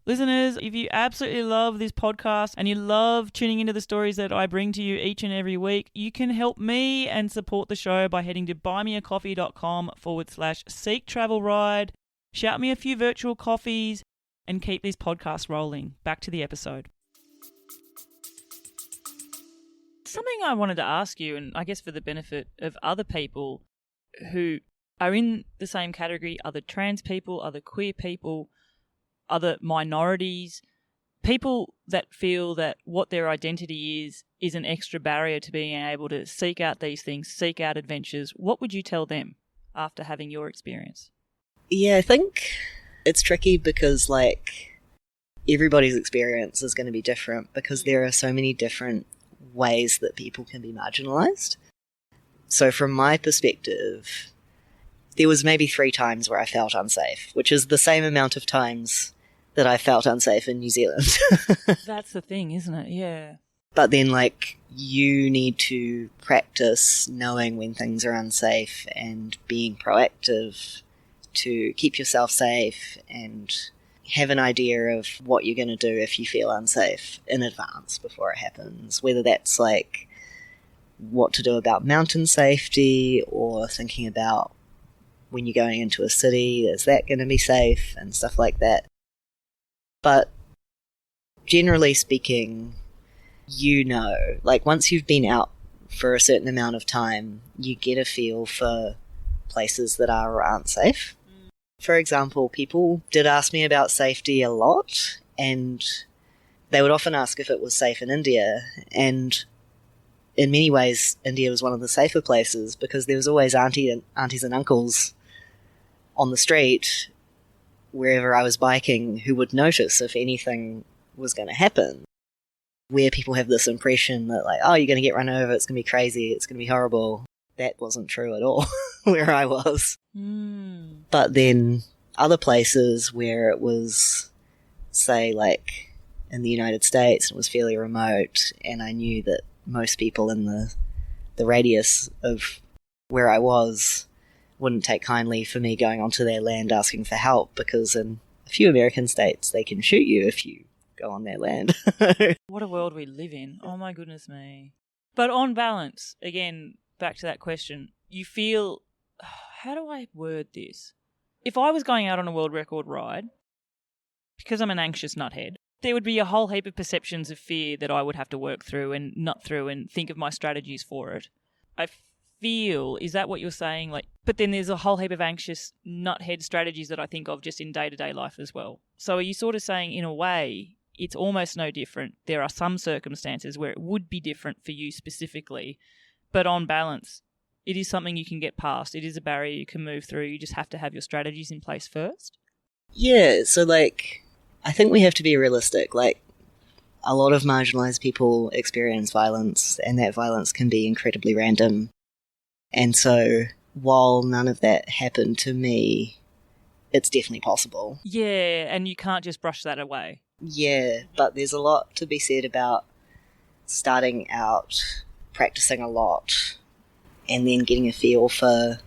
[SPEAKER 2] Listeners, if you absolutely love this podcast and you love tuning into the stories that I bring to you each and every week, you can help me and support the show by heading to buymeacoffee.com/Seek Travel Ride. Shout me a few virtual coffees and keep this podcast rolling. Back to the episode. Something I wanted to ask you, and I guess for the benefit of other people who are in the same category, other trans people, other queer people, other minorities, people that feel that what their identity is an extra barrier to being able to seek out these things, seek out adventures. What would you tell them after having your experience?
[SPEAKER 1] Yeah, I think it's tricky because like everybody's experience is going to be different, because there are so many different ways that people can be marginalized. So from my perspective, there was maybe 3 times where I felt unsafe, which is the same amount of times that I felt unsafe in New Zealand.
[SPEAKER 2] That's the thing, isn't it? Yeah.
[SPEAKER 1] But then, like, you need to practice knowing when things are unsafe and being proactive to keep yourself safe and have an idea of what you're going to do if you feel unsafe in advance before it happens, whether that's like what to do about mountain safety or thinking about when you're going into a city, is that going to be safe and stuff like that. But generally speaking, you know, like once you've been out for a certain amount of time, you get a feel for places that are or aren't safe. For example, people did ask me about safety a lot, and they would often ask if it was safe in India, and in many ways India was one of the safer places because there was always aunties and uncles on the street wherever I was biking who would notice if anything was going to happen. Where people have this impression that, like, oh, you're going to get run over, it's going to be crazy, it's going to be horrible. That wasn't true at all where I was. But then other places where it was, say, like in the United States, it was fairly remote, and I knew that most people in the radius of where I was wouldn't take kindly for me going onto their land asking for help, because in a few American states they can shoot you if you go on their land.
[SPEAKER 2] What a world we live in. Oh my goodness me. But on balance, again, back to that question, you feel, how do I word this? If I was going out on a world record ride, because I'm an anxious nuthead, there would be a whole heap of perceptions of fear that I would have to work through and nut through and think of my strategies for it. I feel, is that what you're saying? Like, but then there's a whole heap of anxious nuthead strategies that I think of just in day-to-day life as well. So are you sort of saying, in a way, it's almost no different? There are some circumstances where it would be different for you specifically, but on balance, it is something you can get past. It is a barrier you can move through. You just have to have your strategies in place first.
[SPEAKER 1] Yeah, so like, I think we have to be realistic. Like, a lot of marginalised people experience violence, and that violence can be incredibly random. And so, while none of that happened to me, it's definitely possible.
[SPEAKER 2] Yeah, and you can't just brush that away.
[SPEAKER 1] Yeah, but there's a lot to be said about starting out, practicing a lot, and then getting a feel for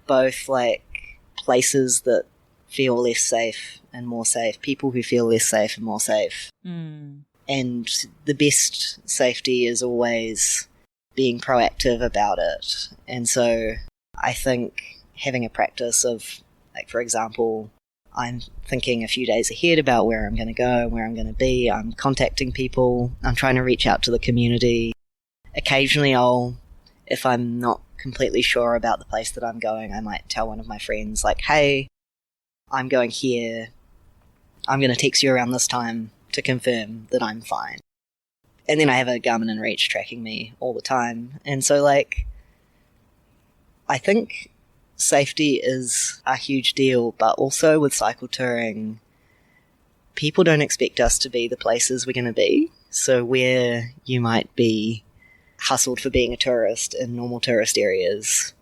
[SPEAKER 1] both, like, places that feel less safe and more safe, people who feel less safe and more safe. And the best safety is always being proactive about it. And so I think having a practice of, like, for example, I'm thinking a few days ahead about where I'm going to go and where I'm going to be. I'm contacting people. I'm trying to reach out to the community. Occasionally if I'm not completely sure about the place that I'm going, I might tell one of my friends, like, hey, I'm going here. I'm going to text you around this time to confirm that I'm fine. And then I have a Garmin inReach tracking me all the time. And so, like, I think safety is a huge deal, but also with cycle touring, people don't expect us to be the places we're going to be. So where you might be hustled for being a tourist in normal tourist areas,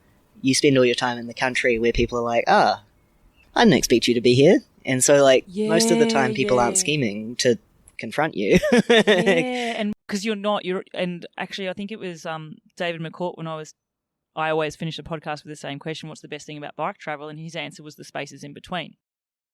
[SPEAKER 1] you spend all your time in the country where people are like, I didn't expect you to be here. And so, like, most of the time people aren't scheming to confront you.
[SPEAKER 2] And because and actually I think it was David McCourt when I always finish a podcast with the same question, what's the best thing about bike travel? And his answer was the spaces in between.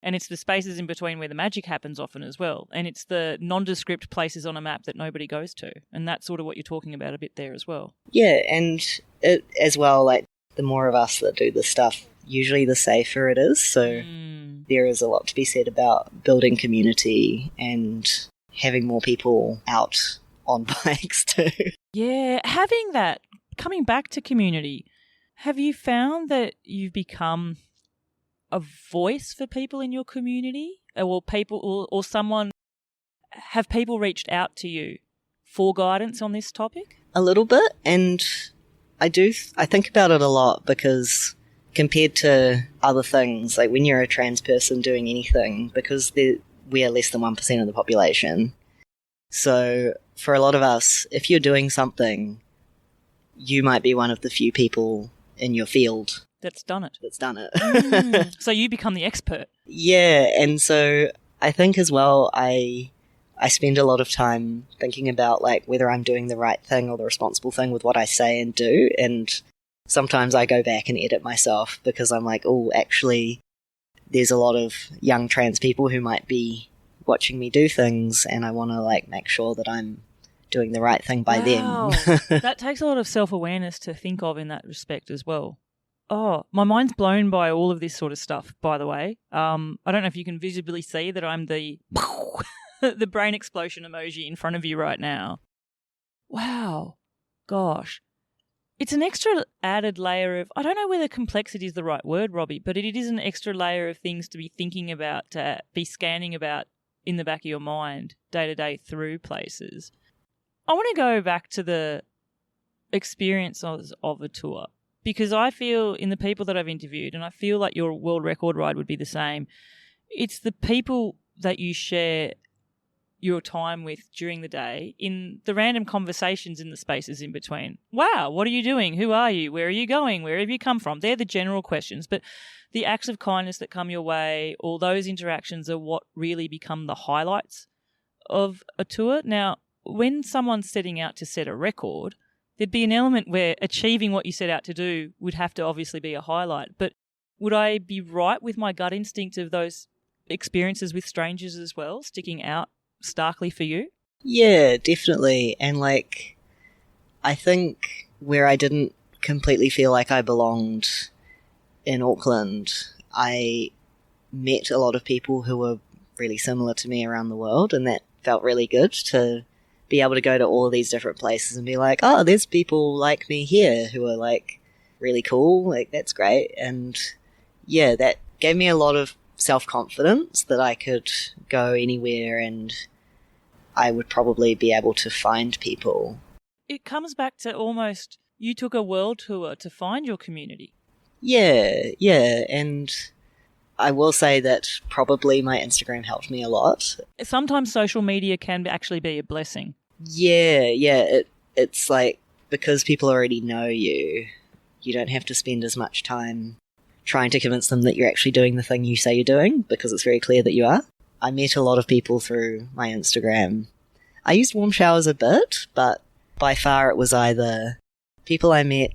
[SPEAKER 2] And it's the spaces in between where the magic happens often as well. And it's the nondescript places on a map that nobody goes to. And that's sort of what you're talking about a bit there as well.
[SPEAKER 1] Yeah, and it, as well, like, the more of us that do this stuff, usually the safer it is. So there is a lot to be said about building community and having more people out on bikes too. Yeah,
[SPEAKER 2] having that, coming back to community, have you found that you've become a voice for people in your community? Or have people reached out to you for guidance on this topic?
[SPEAKER 1] A little bit, and I think about it a lot, because compared to other things, like when you're a trans person doing anything, because we are less than 1% of the population. So for a lot of us, if you're doing something, you might be one of the few people in your field
[SPEAKER 2] that's done it.
[SPEAKER 1] Mm.
[SPEAKER 2] So you become the expert.
[SPEAKER 1] Yeah, and so I think as well, I I spend a lot of time thinking about like whether I'm doing the right thing or the responsible thing with what I say and do, and sometimes I go back and edit myself because I'm like, oh, actually, there's a lot of young trans people who might be watching me do things, and I want to like make sure that I'm doing the right thing by them.
[SPEAKER 2] That takes a lot of self-awareness to think of in that respect as well. Oh, my mind's blown by all of this sort of stuff, by the way. I don't know if you can visibly see that I'm the the brain explosion emoji in front of you right now. Wow. Gosh. It's an extra added layer of, I don't know whether complexity is the right word, Robbie, but it is an extra layer of things to be thinking about, to be scanning about in the back of your mind day to day through places. I want to go back to the experience of a tour, because I feel in the people that I've interviewed, and I feel like your world record ride would be the same, it's the people that you share your time with during the day, in the random conversations in the spaces in between. Wow, what are you doing? Who are you? Where are you going? Where have you come from? They're the general questions, but the acts of kindness that come your way, all those interactions are what really become the highlights of a tour. Now, when someone's setting out to set a record, there'd be an element where achieving what you set out to do would have to obviously be a highlight. But would I be right with my gut instinct of those experiences with strangers as well, sticking out starkly for you?
[SPEAKER 1] Yeah, definitely. And like, I think where I didn't completely feel like I belonged in Auckland, I met a lot of people who were really similar to me around the world, and that felt really good to be able to go to all of these different places and be like, oh, there's people like me here who are like really cool, like that's great. And yeah, that gave me a lot of self-confidence that I could go anywhere and I would probably be able to find people.
[SPEAKER 2] It comes back to almost, you took a world tour to find your community.
[SPEAKER 1] Yeah, and I will say that probably my Instagram helped me a lot.
[SPEAKER 2] Sometimes social media can actually be a blessing.
[SPEAKER 1] Yeah, it's like, because people already know you, you don't have to spend as much time trying to convince them that you're actually doing the thing you say you're doing, because it's very clear that you are. I met a lot of people through my Instagram. I used warm showers a bit, but by far it was either people I met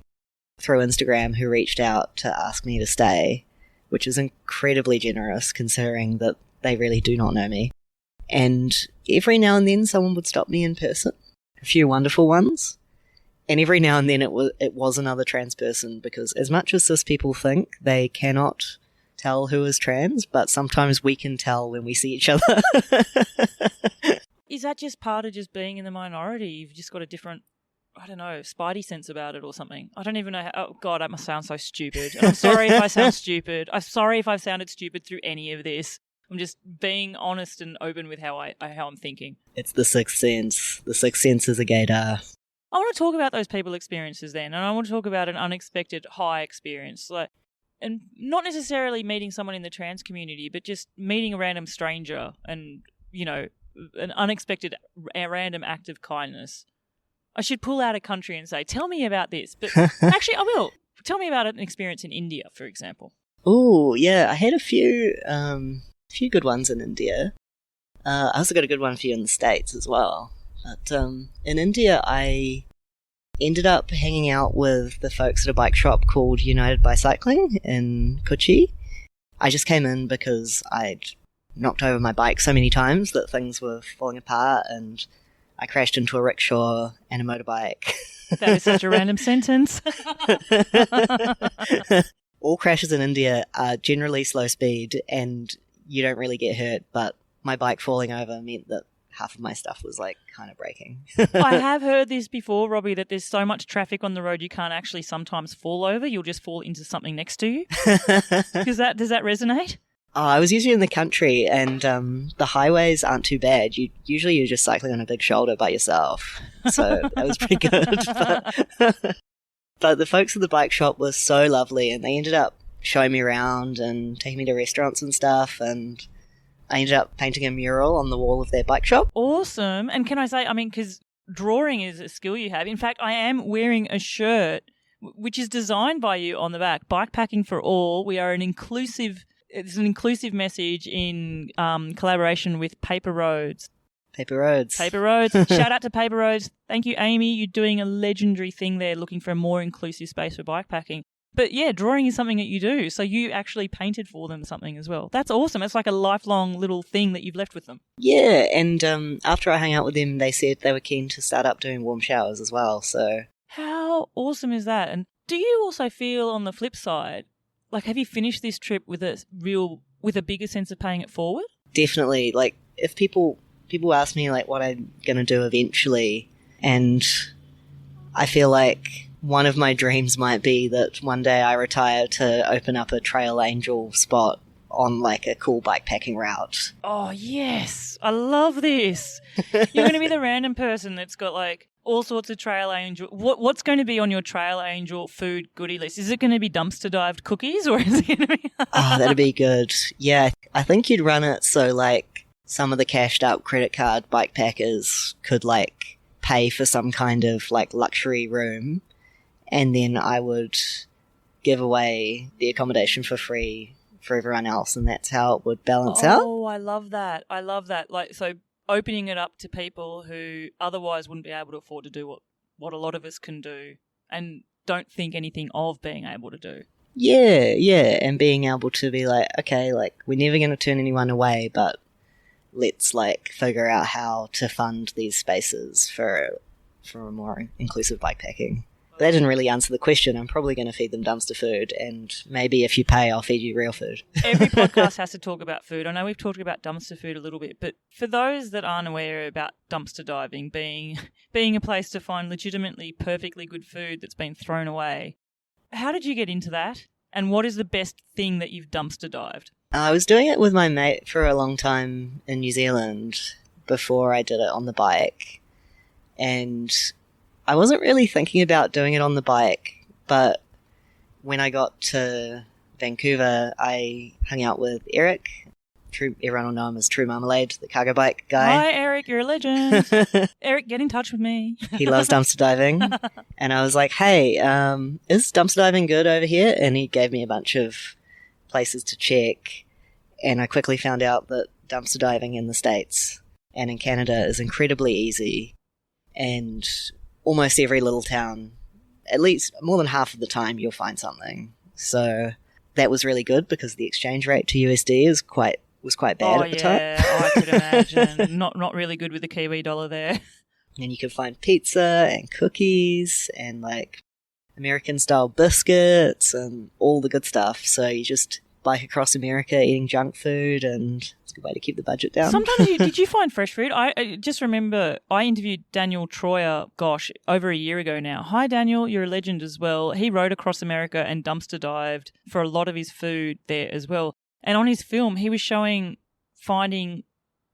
[SPEAKER 1] through Instagram who reached out to ask me to stay, which is incredibly generous considering that they really do not know me. And every now and then someone would stop me in person, a few wonderful ones. And every now and then it was another trans person, because as much as cis people think they cannot tell who is trans, but sometimes we can tell when we see each other.
[SPEAKER 2] Is that just part of just being in the minority? You've just got a different, I don't know, spidey sense about it or something. I don't even know how, oh God, I must sound so stupid. And I'm sorry if I sound stupid. I'm sorry if I've sounded stupid through any of this. I'm just being honest and open with how I'm thinking.
[SPEAKER 1] It's the sixth sense. The sixth sense is a gaydar.
[SPEAKER 2] I want to talk about those people experiences then, and I want to talk about an unexpected high experience, like, and not necessarily meeting someone in the trans community, but just meeting a random stranger and, you know, an unexpected random act of kindness. I should pull out a country and say, tell me about this, but actually I will. Tell me about an experience in India, for example.
[SPEAKER 1] Oh, yeah, I had a few good ones in India. I also got a good one for you in the States as well. But in India, I ended up hanging out with the folks at a bike shop called United by Cycling in Kochi. I just came in because I'd knocked over my bike so many times that things were falling apart, and I crashed into a rickshaw and a motorbike.
[SPEAKER 2] That is such a random sentence.
[SPEAKER 1] All crashes in India are generally slow speed and you don't really get hurt, but my bike falling over meant that half of my stuff was like kind of breaking.
[SPEAKER 2] I have heard this before, Robbie, that there's so much traffic on the road you can't actually sometimes fall over. You'll just fall into something next to you. Does that resonate?
[SPEAKER 1] Oh, I was usually in the country, and the highways aren't too bad. Usually you're just cycling on a big shoulder by yourself, so that was pretty good. But the folks at the bike shop were so lovely, and they ended up showing me around and taking me to restaurants and stuff, and I ended up painting a mural on the wall of their bike shop.
[SPEAKER 2] Awesome. And can I say, I mean, because drawing is a skill you have. In fact, I am wearing a shirt which is designed by you on the back, Bikepacking for All. We are it's an inclusive message in collaboration with Paper Roads.
[SPEAKER 1] Paper roads.
[SPEAKER 2] Paper roads. Shout out to Paper Roads. Thank you, Amy. You're doing a legendary thing there, looking for a more inclusive space for bikepacking. But yeah, drawing is something that you do. So you actually painted for them something as well. That's awesome. It's like a lifelong little thing that you've left with them.
[SPEAKER 1] Yeah, and after I hung out with them, they said they were keen to start up doing warm showers as well. So
[SPEAKER 2] how awesome is that? And do you also feel on the flip side, like have you finished this trip with a bigger sense of paying it forward?
[SPEAKER 1] Definitely. Like if people ask me like what I'm going to do eventually, and I feel like one of my dreams might be that one day I retire to open up a Trail Angel spot on like a cool bikepacking route.
[SPEAKER 2] Oh, yes. I love this. You're going to be the random person that's got like all sorts of Trail Angel. What's going to be on your Trail Angel food goodie list? Is it going to be dumpster dived cookies or is it going to be...
[SPEAKER 1] Oh, that'd be good. Yeah, I think you'd run it so like some of the cashed up credit card bikepackers could like pay for some kind of like luxury room, and then I would give away the accommodation for free for everyone else, and that's how it would balance out.
[SPEAKER 2] Oh, I love that. I love that. Like, so opening it up to people who otherwise wouldn't be able to afford to do what a lot of us can do and don't think anything of being able to do.
[SPEAKER 1] Yeah, and being able to be like, okay, like we're never going to turn anyone away, but let's like figure out how to fund these spaces for a more inclusive bikepacking. That didn't really answer the question. I'm probably going to feed them dumpster food, and maybe if you pay, I'll feed you real food.
[SPEAKER 2] Every podcast has to talk about food. I know we've talked about dumpster food a little bit, but for those that aren't aware about dumpster diving being a place to find legitimately perfectly good food that's been thrown away, how did you get into that? And what is the best thing that you've dumpster dived?
[SPEAKER 1] I was doing it with my mate for a long time in New Zealand before I did it on the bike, and I wasn't really thinking about doing it on the bike, but when I got to Vancouver, I hung out with Eric. Everyone will know him as True Marmalade, the cargo bike guy.
[SPEAKER 2] Hi, Eric, you're a legend. Eric, get in touch with me.
[SPEAKER 1] He loves dumpster diving. And I was like, hey, is dumpster diving good over here? And he gave me a bunch of places to check. And I quickly found out that dumpster diving in the States and in Canada is incredibly easy. And almost every little town, at least more than half of the time, you'll find something. So that was really good because the exchange rate to USD was quite bad at the time.
[SPEAKER 2] I could imagine. Not really good with the Kiwi dollar there.
[SPEAKER 1] And you could find pizza and cookies and like American style biscuits and all the good stuff. So you just bike across America eating junk food, and it's a good way to keep the budget down.
[SPEAKER 2] Sometimes did you find fresh food? I just remember I interviewed Daniel Troyer, over a year ago now. Hi, Daniel, you're a legend as well. He rode across America and dumpster dived for a lot of his food there as well. And on his film, he was finding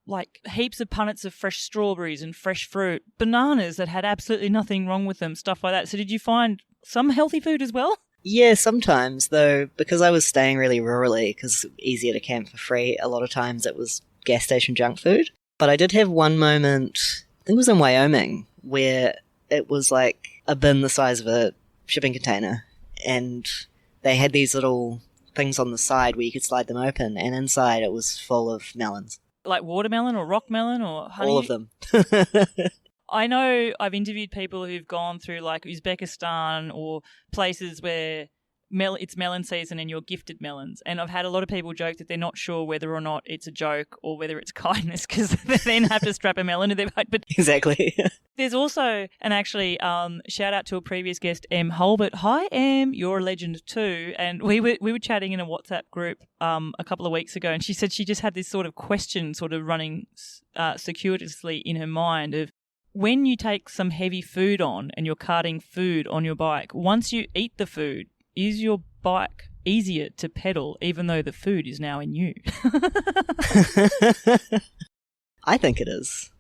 [SPEAKER 2] like heaps of punnets of fresh strawberries and fresh fruit, bananas that had absolutely nothing wrong with them, stuff like that. So did you find some healthy food as well?
[SPEAKER 1] Yeah, sometimes, though, because I was staying really rurally, because it's easier to camp for free, a lot of times it was gas station junk food. But I did have one moment, I think it was in Wyoming, where it was like a bin the size of a shipping container, and they had these little things on the side where you could slide them open, and inside it was full of melons.
[SPEAKER 2] Like watermelon or rock melon or honey?
[SPEAKER 1] All of them.
[SPEAKER 2] I know I've interviewed people who've gone through like Uzbekistan or places where it's melon season and you're gifted melons. And I've had a lot of people joke that they're not sure whether or not it's a joke or whether it's kindness because they then have to strap a melon to their back. But
[SPEAKER 1] exactly.
[SPEAKER 2] There's also, and actually, shout out to a previous guest, Em Hulbert. Hi, Em, you're a legend too. And we were chatting in a WhatsApp group a couple of weeks ago, and she said she just had this sort of question sort of running circuitously in her mind of, when you take some heavy food on and you're carting food on your bike, once you eat the food, is your bike easier to pedal even though the food is now in you?
[SPEAKER 1] I think it is.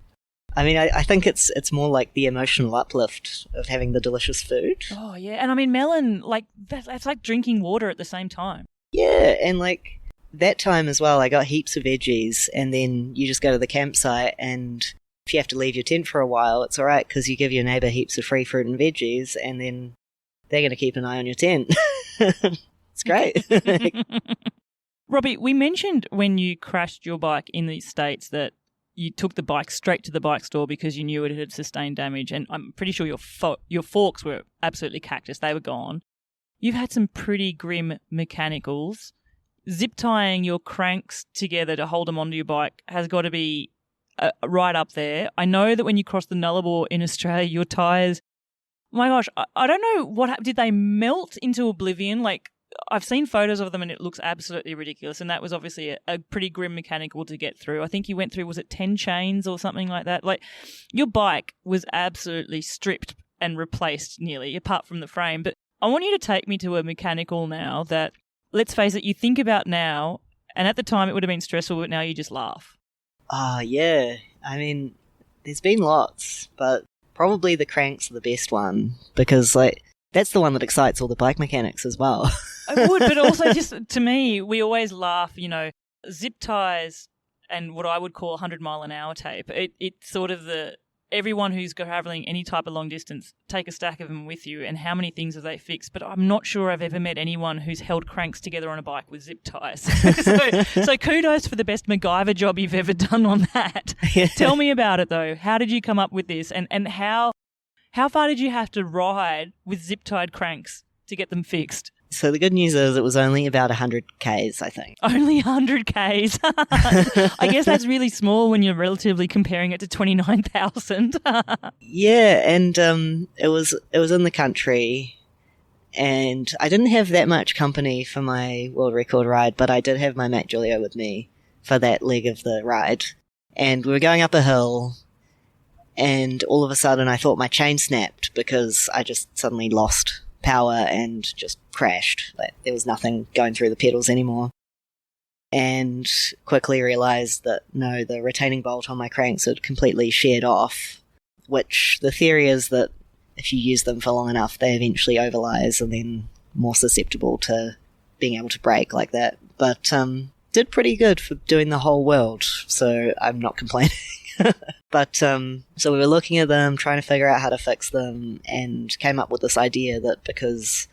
[SPEAKER 1] I mean, I think it's more like the emotional uplift of having the delicious food.
[SPEAKER 2] Oh, yeah. And I mean, melon, like that's like drinking water at the same time.
[SPEAKER 1] Yeah, and like that time as well, I got heaps of veggies, and then you just go to the campsite, and if you have to leave your tent for a while, it's all right because you give your neighbour heaps of free fruit and veggies, and then they're going to keep an eye on your tent. It's great.
[SPEAKER 2] Robbie, we mentioned when you crashed your bike in the States that you took the bike straight to the bike store because you knew it had sustained damage, and I'm pretty sure your forks were absolutely cactus. They were gone. You've had some pretty grim mechanicals. Zip tying your cranks together to hold them onto your bike has got to be right up there. I know that when you crossed the Nullarbor in Australia, your tyres, my gosh, I don't know what happened. Did they melt into oblivion? Like, I've seen photos of them and it looks absolutely ridiculous, and that was obviously a pretty grim mechanical to get through. I think you went through, was it 10 chains or something like that? Like, your bike was absolutely stripped and replaced nearly, apart from the frame. But I want you to take me to a mechanical now that, let's face it, you think about now, and at the time it would have been stressful, but now you just laugh.
[SPEAKER 1] Yeah. I mean, there's been lots, but probably the cranks are the best one, because, like, that's the one that excites all the bike mechanics as well.
[SPEAKER 2] I would, but also just to me, we always laugh, zip ties and what I would call 100-mile-an-hour tape. It's sort of everyone who's travelling any type of long distance, take a stack of them with you, and how many things have they fixed? But I'm not sure I've ever met anyone who's held cranks together on a bike with zip ties. So kudos for the best MacGyver job you've ever done on that. Yeah. Tell me about it, though. How did you come up with this, and how far did you have to ride with zip-tied cranks to get them fixed?
[SPEAKER 1] So the good news is it was only about 100 Ks, I think.
[SPEAKER 2] Only 100 Ks. I guess that's really small when you're relatively comparing it to 29,000.
[SPEAKER 1] Yeah, and it was in the country, and I didn't have that much company for my world record ride, but I did have my mate Julio with me for that leg of the ride. And we were going up a hill, and all of a sudden I thought my chain snapped because I just suddenly lost power and just crashed. Like, there was nothing going through the pedals anymore. And quickly realised that, no, the retaining bolt on my cranks had completely sheared off, which the theory is that if you use them for long enough, they eventually overlies and then more susceptible to being able to break like that. But did pretty good for doing the whole world, so I'm not complaining. But so we were looking at them, trying to figure out how to fix them, and came up with this idea that because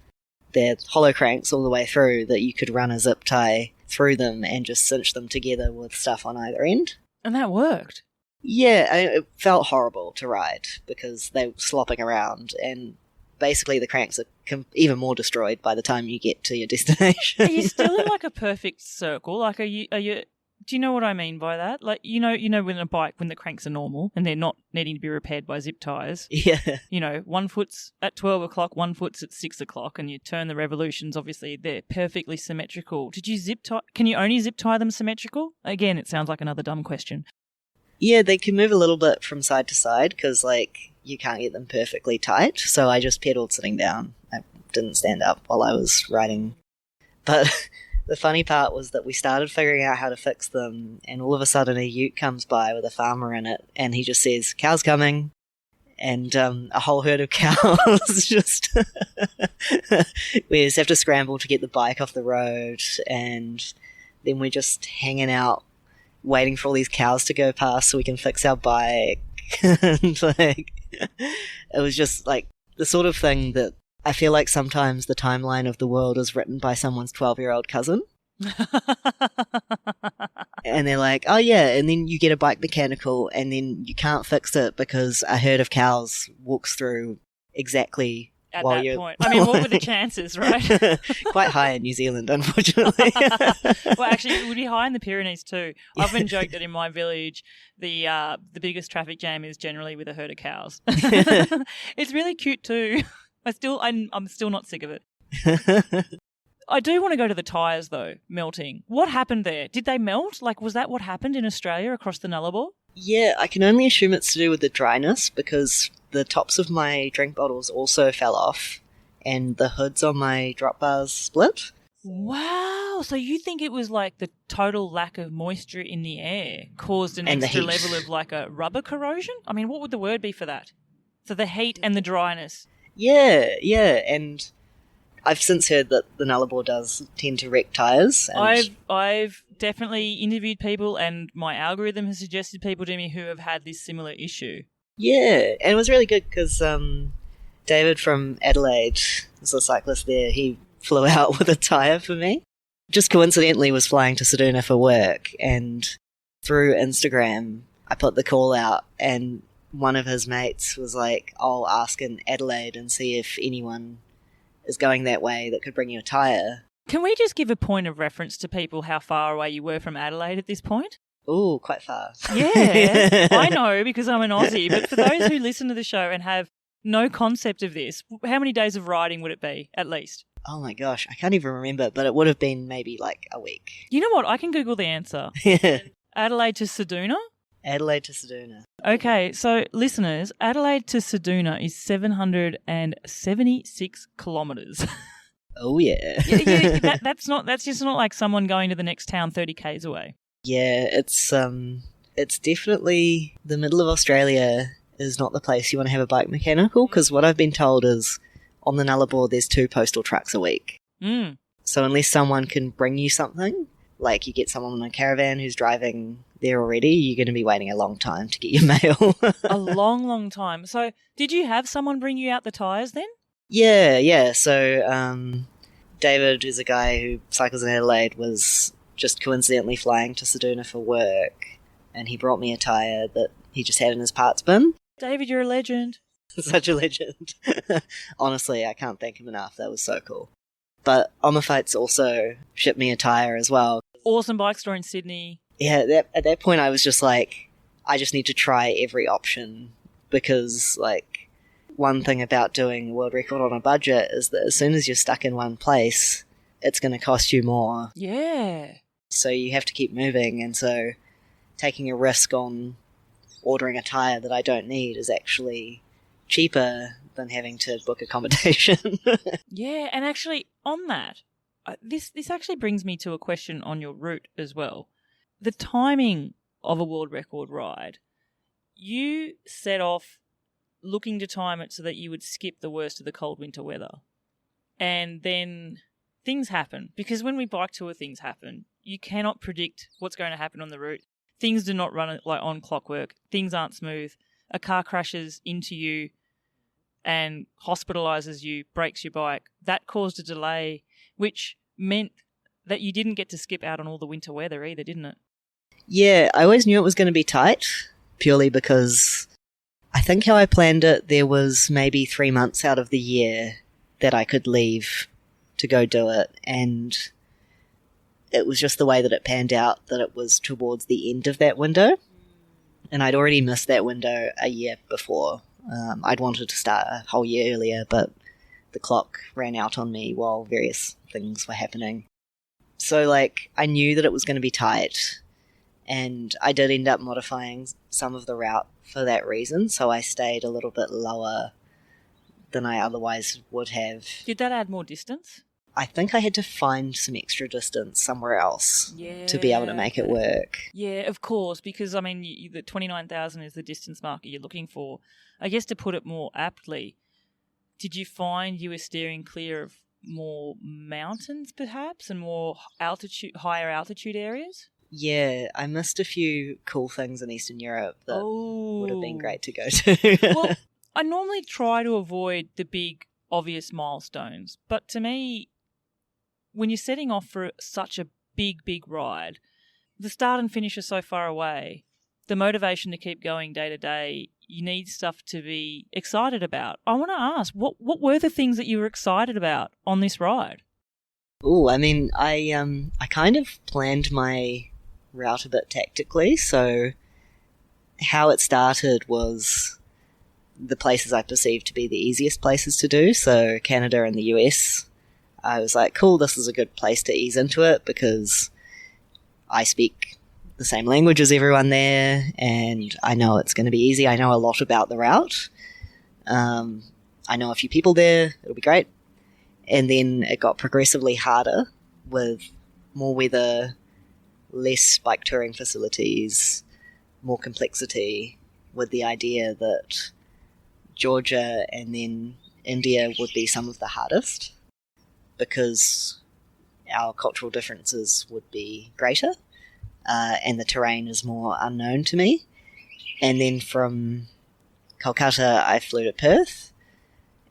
[SPEAKER 1] they're hollow cranks all the way through, that you could run a zip tie through them and just cinch them together with stuff on either end.
[SPEAKER 2] And that worked?
[SPEAKER 1] Yeah, it felt horrible to ride because they were slopping around, and basically the cranks are even more destroyed by the time you get to your destination.
[SPEAKER 2] Are you still in like a perfect circle? Like, are you? Do you know what I mean by that? Like, you know, when a bike, when the cranks are normal and they're not needing to be repaired by zip ties.
[SPEAKER 1] Yeah.
[SPEAKER 2] One foot's at 12 o'clock, one foot's at 6 o'clock, and you turn the revolutions, obviously, they're perfectly symmetrical. Did you zip tie? Can you only zip tie them symmetrical? Again, it sounds like another dumb question.
[SPEAKER 1] Yeah, they can move a little bit from side to side because, like, you can't get them perfectly tight. So I just pedaled sitting down. I didn't stand up while I was riding. But the funny part was that we started figuring out how to fix them, and all of a sudden a ute comes by with a farmer in it, and he just says, "Cows coming," and a whole herd of cows just... we just have to scramble to get the bike off the road, and then we're just hanging out, waiting for all these cows to go past so we can fix our bike. And, like, it was just, like, the sort of thing that I feel like sometimes the timeline of the world is written by someone's 12-year-old cousin. And they're like, oh yeah, and then you get a bike mechanical and then you can't fix it because a herd of cows walks through exactly
[SPEAKER 2] at
[SPEAKER 1] while
[SPEAKER 2] that
[SPEAKER 1] you're...
[SPEAKER 2] point. I mean, what were the chances, right?
[SPEAKER 1] Quite high in New Zealand, unfortunately.
[SPEAKER 2] Well, actually, it would be high in the Pyrenees too. I've been joked that in my village, the biggest traffic jam is generally with a herd of cows. It's really cute too. I'm still not sick of it. I do want to go to the tyres though, melting. What happened there? Did they melt? Like, was that what happened in Australia across the Nullarbor?
[SPEAKER 1] Yeah, I can only assume it's to do with the dryness because the tops of my drink bottles also fell off and the hoods on my drop bars split.
[SPEAKER 2] Wow. So you think it was like the total lack of moisture in the air caused an extra level of like a rubber corrosion? I mean, what would the word be for that? So the heat and the dryness.
[SPEAKER 1] Yeah, and I've since heard that the Nullarbor does tend to wreck tyres.
[SPEAKER 2] I've definitely interviewed people, and my algorithm has suggested people to me who have had this similar issue.
[SPEAKER 1] Yeah, and it was really good because David from Adelaide was a cyclist there. He flew out with a tyre for me. Just coincidentally was flying to Sedona for work, and through Instagram I put the call out, and one of his mates was like, I'll ask in Adelaide and see if anyone is going that way that could bring you a tyre.
[SPEAKER 2] Can we just give a point of reference to people how far away you were from Adelaide at this point?
[SPEAKER 1] Ooh, quite far.
[SPEAKER 2] Yeah, I know because I'm an Aussie. But for those who listen to the show and have no concept of this, how many days of riding would it be, at least?
[SPEAKER 1] Oh my gosh, I can't even remember, but it would have been maybe like a week.
[SPEAKER 2] You know what? I can Google the answer. Adelaide to Ceduna?
[SPEAKER 1] Adelaide to Ceduna.
[SPEAKER 2] Okay, so listeners, Adelaide to Ceduna is 776 kilometres.
[SPEAKER 1] Oh yeah.
[SPEAKER 2] That's just not like someone going to the next town 30 k's away.
[SPEAKER 1] Yeah, it's definitely the middle of Australia is not the place you want to have a bike mechanical, because what I've been told is on the Nullarbor there's 2 postal trucks a week.
[SPEAKER 2] Mm.
[SPEAKER 1] So unless someone can bring you something, like you get someone in a caravan who's driving there already, you're going to be waiting a long time to get your mail.
[SPEAKER 2] A long, long time. So did you have someone bring you out the tyres then?
[SPEAKER 1] Yeah. So David, who's a guy who cycles in Adelaide, was just coincidentally flying to Ceduna for work, and he brought me a tyre that he just had in his parts bin.
[SPEAKER 2] David, you're a legend.
[SPEAKER 1] Such a legend. Honestly, I can't thank him enough. That was so cool. But Omaphites also shipped me a tyre as well.
[SPEAKER 2] Awesome bike store in Sydney.
[SPEAKER 1] Yeah, at that point I was just like, I just need to try every option, because like one thing about doing a world record on a budget is that as soon as you're stuck in one place, it's going to cost you more.
[SPEAKER 2] Yeah.
[SPEAKER 1] So you have to keep moving, and so taking a risk on ordering a tyre that I don't need is actually cheaper than having to book accommodation.
[SPEAKER 2] Yeah, and actually on that, this actually brings me to a question on your route as well. The timing of a world record ride, you set off looking to time it so that you would skip the worst of the cold winter weather. And then things happen, because when we bike tour, things happen. You cannot predict what's going to happen on the route. Things do not run like on clockwork. Things aren't smooth. A car crashes into you and hospitalises you, breaks your bike. That caused a delay, which meant that you didn't get to skip out on all the winter weather either, didn't it?
[SPEAKER 1] Yeah, I always knew it was going to be tight, purely because I think how I planned it, there was maybe 3 months out of the year that I could leave to go do it, and it was just the way that it panned out that it was towards the end of that window, and I'd already missed that window a year before. I'd wanted to start a whole year earlier, but the clock ran out on me while various things were happening. So, like, I knew that it was going to be tight, and I did end up modifying some of the route for that reason, so I stayed a little bit lower than I otherwise would have.
[SPEAKER 2] Did that add more distance?
[SPEAKER 1] I think I had to find some extra distance somewhere else to be able to make it work.
[SPEAKER 2] Yeah, of course, because, I mean, the 29,000 is the distance marker you're looking for. I guess to put it more aptly, did you find you were steering clear of more mountains, perhaps, and more higher altitude areas?
[SPEAKER 1] Yeah, I missed a few cool things in Eastern Europe that would have been great to go to.
[SPEAKER 2] Well, I normally try to avoid the big, obvious milestones, but to me, when you're setting off for such a big, big ride, the start and finish are so far away, the motivation to keep going day to day, you need stuff to be excited about. I want to ask, what were the things that you were excited about on this ride?
[SPEAKER 1] I mean, I kind of planned my route a bit tactically, so how it started was the places I perceived to be the easiest places to do, so Canada and the US. I was like, cool, this is a good place to ease into it because I speak the same language as everyone there, and I know it's going to be easy. I know a lot about the route. I know a few people there. It'll be great. And then it got progressively harder with more weather, less bike touring facilities, more complexity, with the idea that Georgia and then India would be some of the hardest because our cultural differences would be greater. And the terrain is more unknown to me. And then from Kolkata, I flew to Perth.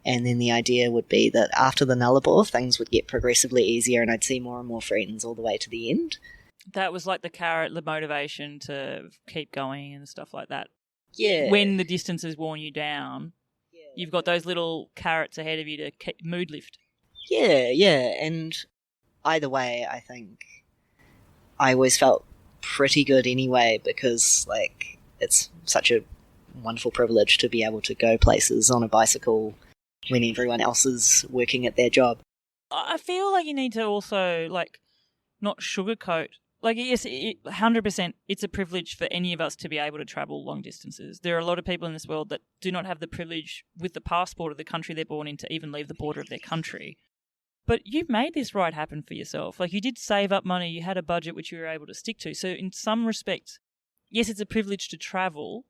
[SPEAKER 1] And then the idea would be that after the Nullarbor, things would get progressively easier and I'd see more and more friends all the way to the end.
[SPEAKER 2] That was like the carrot, the motivation to keep going and stuff like that.
[SPEAKER 1] Yeah.
[SPEAKER 2] When the distances worn you down, you've got those little carrots ahead of you to keep mood lift.
[SPEAKER 1] Yeah. And either way, I think I always felt pretty good anyway because, like, it's such a wonderful privilege to be able to go places on a bicycle when everyone else is working at their job.
[SPEAKER 2] I feel like you need to also, like, not sugarcoat. Like, yes, 100%, it's a privilege for any of us to be able to travel long distances. There are a lot of people in this world that do not have the privilege with the passport of the country they're born in to even leave the border of their country. But you've made this ride happen for yourself. Like, you did save up money, you had a budget which you were able to stick to. So in some respects, yes, it's a privilege to travel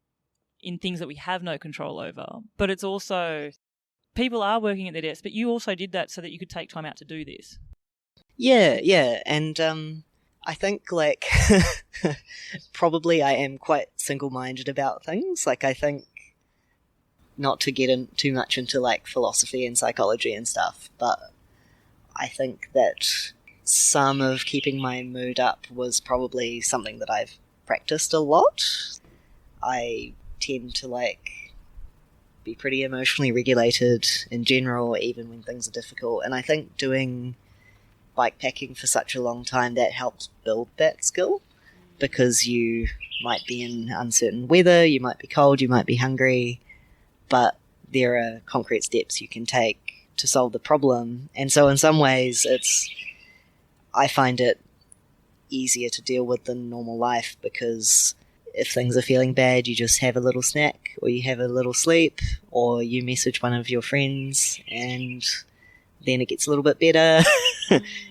[SPEAKER 2] in things that we have no control over, but it's also, people are working at their desks, but you also did that so that you could take time out to do this.
[SPEAKER 1] Yeah, and I think, like, probably I am quite single-minded about things. Like, I think, not to get in too much into, like, philosophy and psychology and stuff, but I think that some of keeping my mood up was probably something that I've practiced a lot. I tend to, like, be pretty emotionally regulated in general, even when things are difficult, and I think doing bikepacking for such a long time, that helps build that skill, because you might be in uncertain weather, you might be cold, you might be hungry, but there are concrete steps you can take to solve the problem. And so in some ways I find it easier to deal with than normal life, because if things are feeling bad, you just have a little snack, or you have a little sleep, or you message one of your friends, and then it gets a little bit better.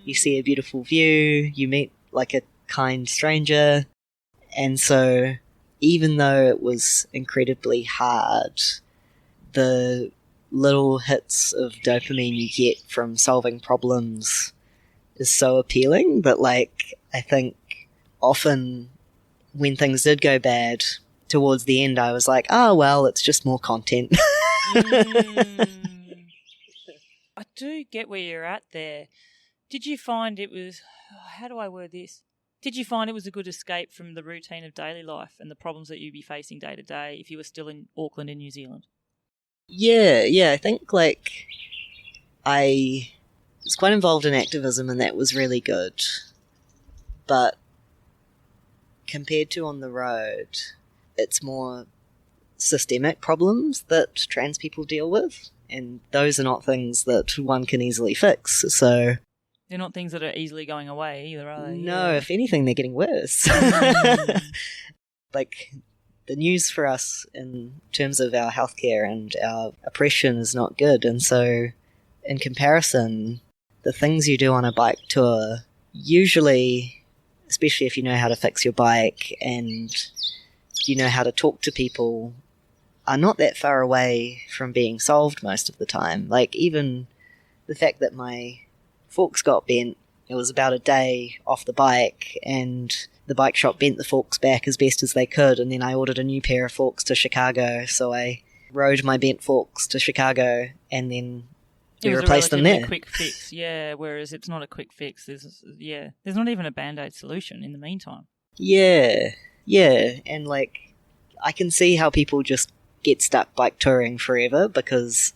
[SPEAKER 1] You see a beautiful view, you meet, like, a kind stranger. And so even though it was incredibly hard, the little hits of dopamine you get from solving problems is so appealing that, like, I think often when things did go bad, towards the end I was like, oh, well, it's just more content.
[SPEAKER 2] I do get where you're at there. Did you find it was, how do I word this? Did you find it was a good escape from the routine of daily life and the problems that you'd be facing day to day if you were still in Auckland in New Zealand?
[SPEAKER 1] Yeah, I think, like, I was quite involved in activism, and that was really good. But compared to on the road, it's more systemic problems that trans people deal with, and those are not things that one can easily fix. So
[SPEAKER 2] they're not things that are easily going away either, are they?
[SPEAKER 1] No, if anything, they're getting worse. Like, the news for us in terms of our healthcare and our oppression is not good, and so in comparison, the things you do on a bike tour, usually, especially if you know how to fix your bike and you know how to talk to people, are not that far away from being solved most of the time. Like, even the fact that my forks got bent, it was about a day off the bike, and the bike shop bent the forks back as best as they could, and then I ordered a new pair of forks to Chicago, so I rode my bent forks to Chicago, and then we replaced them there.
[SPEAKER 2] It was a relatively quick fix, yeah, whereas it's not a quick fix. There's not even a Band-Aid solution in the meantime.
[SPEAKER 1] Yeah, and, like, I can see how people just get stuck bike touring forever, because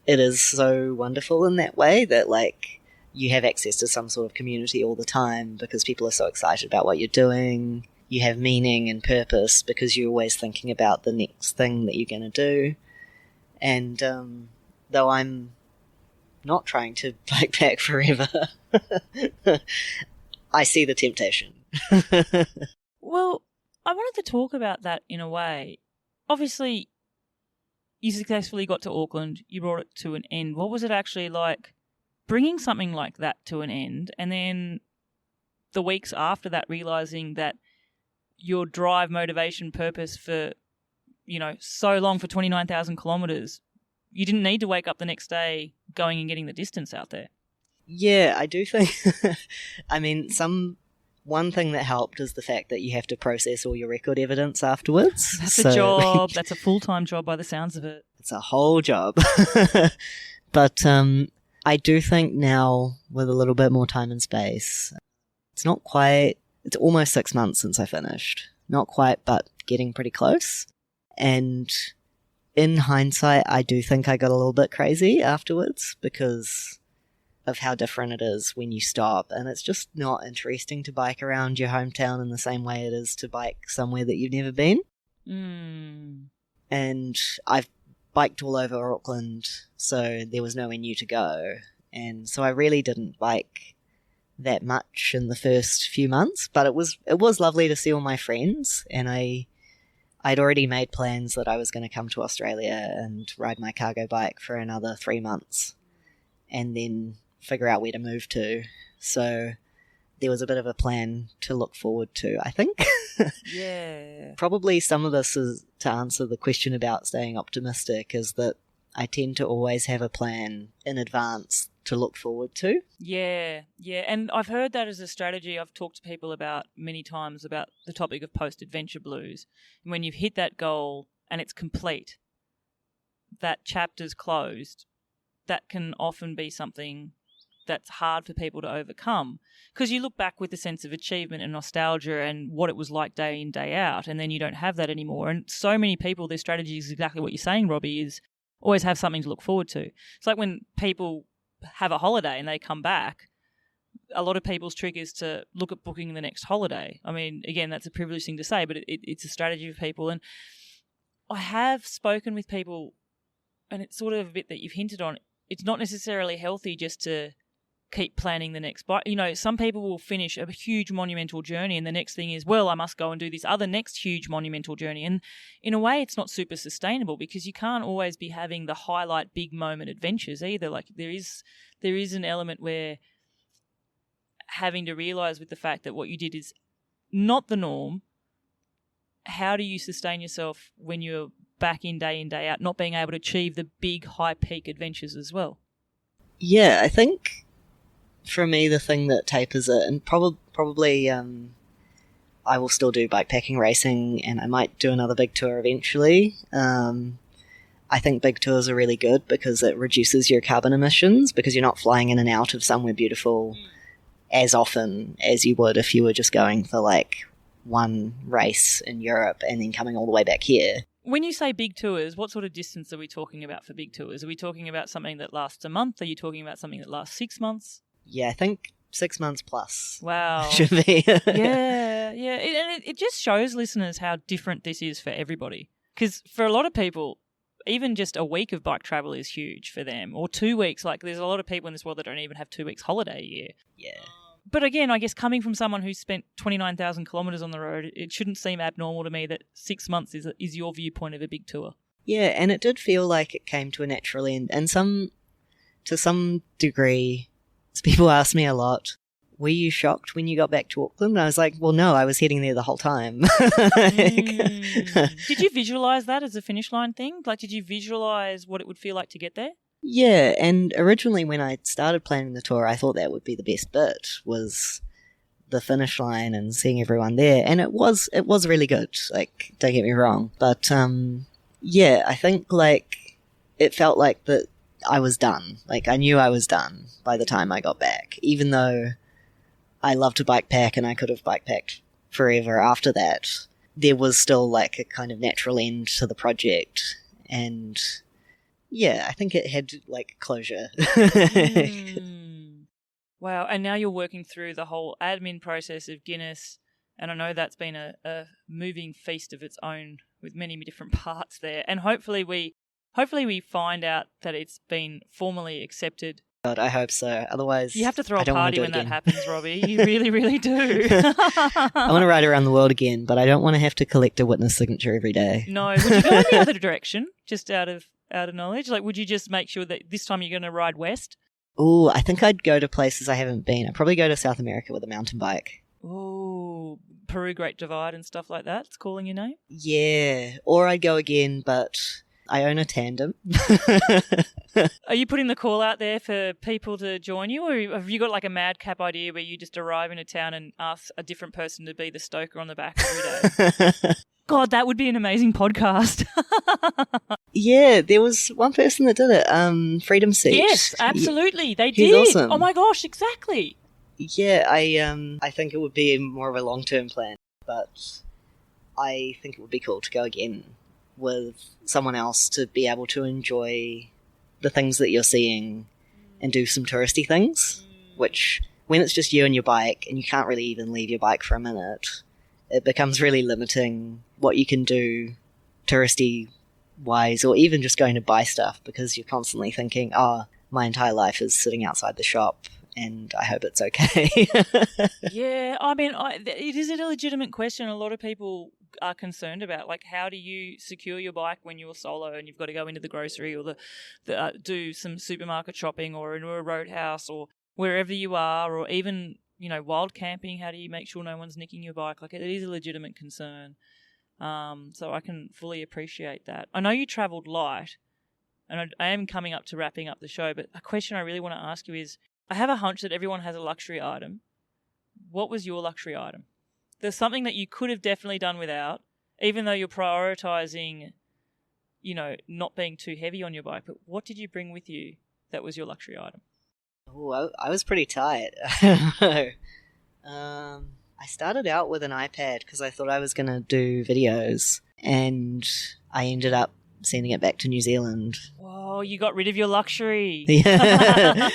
[SPEAKER 1] it is so wonderful in that way that, like, you have access to some sort of community all the time because people are so excited about what you're doing. You have meaning and purpose because you're always thinking about the next thing that you're going to do. And though I'm not trying to backpack forever, I see the temptation.
[SPEAKER 2] Well, I wanted to talk about that in a way. Obviously, you successfully got to Auckland, you brought it to an end. What was it actually like bringing something like that to an end, and then the weeks after that realising that your drive, motivation, purpose for, so long, for 29,000 kilometres, you didn't need to wake up the next day going and getting the distance out there?
[SPEAKER 1] Yeah, I do think, I mean, one thing that helped is the fact that you have to process all your record evidence afterwards.
[SPEAKER 2] That's a job. That's a full-time job by the sounds of it.
[SPEAKER 1] It's a whole job. But I do think now, with a little bit more time and space, it's almost 6 months since I finished. Not quite, but getting pretty close. And in hindsight, I do think I got a little bit crazy afterwards because of how different it is when you stop. And it's just not interesting to bike around your hometown in the same way it is to bike somewhere that you've never been. And I've biked all over Auckland, so there was nowhere new to go. And so I really didn't bike that much in the first few months, but it was lovely to see all my friends, and I'd already made plans that I was going to come to Australia and ride my cargo bike for another 3 months and then figure out where to move to. So there was a bit of a plan to look forward to, I think.
[SPEAKER 2] Yeah.
[SPEAKER 1] Probably some of this is to answer the question about staying optimistic, is that I tend to always have a plan in advance to look forward to.
[SPEAKER 2] Yeah. And I've heard that as a strategy. I've talked to people about many times about the topic of post-adventure blues. And when you've hit that goal and it's complete, that chapter's closed, that can often be something that's hard for people to overcome, because you look back with a sense of achievement and nostalgia and what it was like day in, day out, and then you don't have that anymore. And so many people, their strategy is exactly what you're saying, Robbie, is always have something to look forward to. It's like when people have a holiday and they come back, a lot of people's trick is to look at booking the next holiday. I mean, again, that's a privileged thing to say, but it's a strategy for people. And I have spoken with people, and it's sort of a bit that you've hinted on. It's not necessarily healthy just to keep planning the next bike. You know, some people will finish a huge monumental journey and the next thing is, well, I must go and do this other next huge monumental journey. And in a way, it's not super sustainable because you can't always be having the highlight big moment adventures either. Like there is an element where having to realise with the fact that what you did is not the norm. How do you sustain yourself when you're back in, day out, not being able to achieve the big high peak adventures as well?
[SPEAKER 1] Yeah, I think for me, the thing that tapers it, and probably I will still do bikepacking racing, and I might do another big tour eventually. I think big tours are really good because it reduces your carbon emissions because you're not flying in and out of somewhere beautiful as often as you would if you were just going for like one race in Europe and then coming all the way back here.
[SPEAKER 2] When you say big tours, what sort of distance are we talking about for big tours? Are we talking about something that lasts a month? Are you talking about something that lasts 6 months?
[SPEAKER 1] Yeah, I think 6 months plus.
[SPEAKER 2] Wow.
[SPEAKER 1] Should be.
[SPEAKER 2] Yeah. It just shows listeners how different this is for everybody. Because for a lot of people, even just a week of bike travel is huge for them, or 2 weeks. Like there's a lot of people in this world that don't even have 2 weeks holiday a year.
[SPEAKER 1] Yeah.
[SPEAKER 2] But again, I guess coming from someone who's spent 29,000 kilometres on the road, it shouldn't seem abnormal to me that 6 months is your viewpoint of a big tour. Yeah,
[SPEAKER 1] and it did feel like it came to a natural end. And to some degree, people ask me a lot, were you shocked when you got back to Auckland? And I was like, well, no, I was heading there the whole time.
[SPEAKER 2] Did you visualise that as a finish line thing? Like, did you visualise what it would feel like to get there?
[SPEAKER 1] Yeah, and originally when I started planning the tour, I thought that would be the best bit, was the finish line and seeing everyone there. And it was really good, like, don't get me wrong. But, yeah, I think, like, it felt like that I was done. Like, I knew I was done by the time I got back, even though I love to bikepack and I could have bikepacked forever after that. There was still, like, a kind of natural end to the project, and yeah, I think it had, like, closure.
[SPEAKER 2] Wow, and now you're working through the whole admin process of Guinness, and I know that's been a moving feast of its own with many different parts there, and hopefully we find out that it's been formally accepted.
[SPEAKER 1] God, I hope so. Otherwise,
[SPEAKER 2] you have to throw a party when that happens, Robbie. You really, really do.
[SPEAKER 1] I want to ride around the world again, but I don't want to have to collect a witness signature every day.
[SPEAKER 2] No, would you go in the other direction, just out of knowledge? Like, would you just make sure that this time you're going to ride west?
[SPEAKER 1] Oh, I think I'd go to places I haven't been. I'd probably go to South America with a mountain bike.
[SPEAKER 2] Oh, Peru Great Divide and stuff like that. It's calling your name?
[SPEAKER 1] Yeah, or I'd go again, but I own a tandem.
[SPEAKER 2] Are you putting the call out there for people to join you, or have you got like a madcap idea where you just arrive in a town and ask a different person to be the stoker on the back every day? God, that would be an amazing podcast.
[SPEAKER 1] Yeah, there was one person that did it, Freedom Seat.
[SPEAKER 2] Yes, absolutely. They
[SPEAKER 1] He's
[SPEAKER 2] did.
[SPEAKER 1] awesome.
[SPEAKER 2] Oh my gosh, exactly.
[SPEAKER 1] Yeah, I think it would be more of a long-term plan, but I think it would be cool to go again with someone else to be able to enjoy the things that you're seeing and do some touristy things, which when it's just you and your bike and you can't really even leave your bike for a minute, it becomes really limiting what you can do touristy wise, or even just going to buy stuff, because you're constantly thinking, oh, my entire life is sitting outside the shop and I hope it's okay.
[SPEAKER 2] Yeah, I mean, it is a legitimate question. A lot of people are concerned about, like, how do you secure your bike when you're solo and you've got to go into the grocery or do some supermarket shopping or into a roadhouse or wherever you are, or even, wild camping. How do you make sure no one's nicking your bike? Like, it is a legitimate concern. So I can fully appreciate that. I know you travelled light, and I am coming up to wrapping up the show, but a question I really want to ask you is, I have a hunch that everyone has a luxury item. What was your luxury item? There's something that you could have definitely done without, even though you're prioritising, not being too heavy on your bike. But what did you bring with you that was your luxury item?
[SPEAKER 1] Oh, I was pretty tight. I started out with an iPad because I thought I was going to do videos, and I ended up sending it back to New Zealand.
[SPEAKER 2] Whoa, you got rid of your luxury.
[SPEAKER 1] Yeah.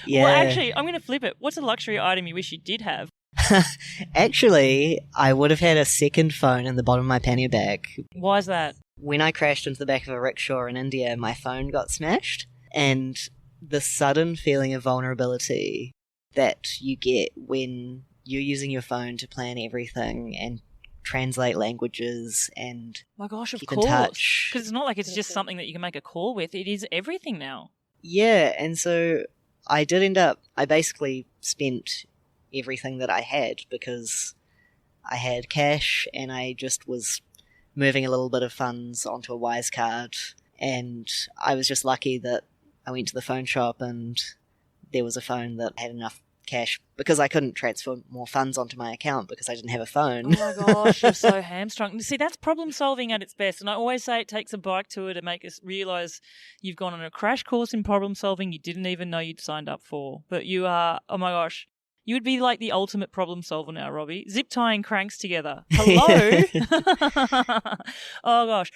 [SPEAKER 2] Well, actually, I'm going to flip it. What's a luxury item you wish you did have?
[SPEAKER 1] Actually, I would have had a second phone in the bottom of my pannier bag.
[SPEAKER 2] Why is that?
[SPEAKER 1] When I crashed into the back of a rickshaw in India, my phone got smashed, and the sudden feeling of vulnerability that you get when you're using your phone to plan everything and translate languages and
[SPEAKER 2] my gosh, of
[SPEAKER 1] keep
[SPEAKER 2] course.
[SPEAKER 1] in touch.
[SPEAKER 2] Because it's not like it's just something that you can make a call with. It is everything now.
[SPEAKER 1] Yeah, and so I basically spent everything that I had because I had cash and I just was moving a little bit of funds onto a Wise card, and I was just lucky that I went to the phone shop and there was a phone that had enough cash, because I couldn't transfer more funds onto my account because I didn't have a phone.
[SPEAKER 2] Oh my gosh, you're so hamstrung. See, that's problem solving at its best. And I always say it takes a bike tour to make us realise you've gone on a crash course in problem solving you didn't even know you'd signed up for. But you are, oh my gosh, you would be like the ultimate problem solver now, Robbie. Zip tying cranks together. Hello? Oh gosh.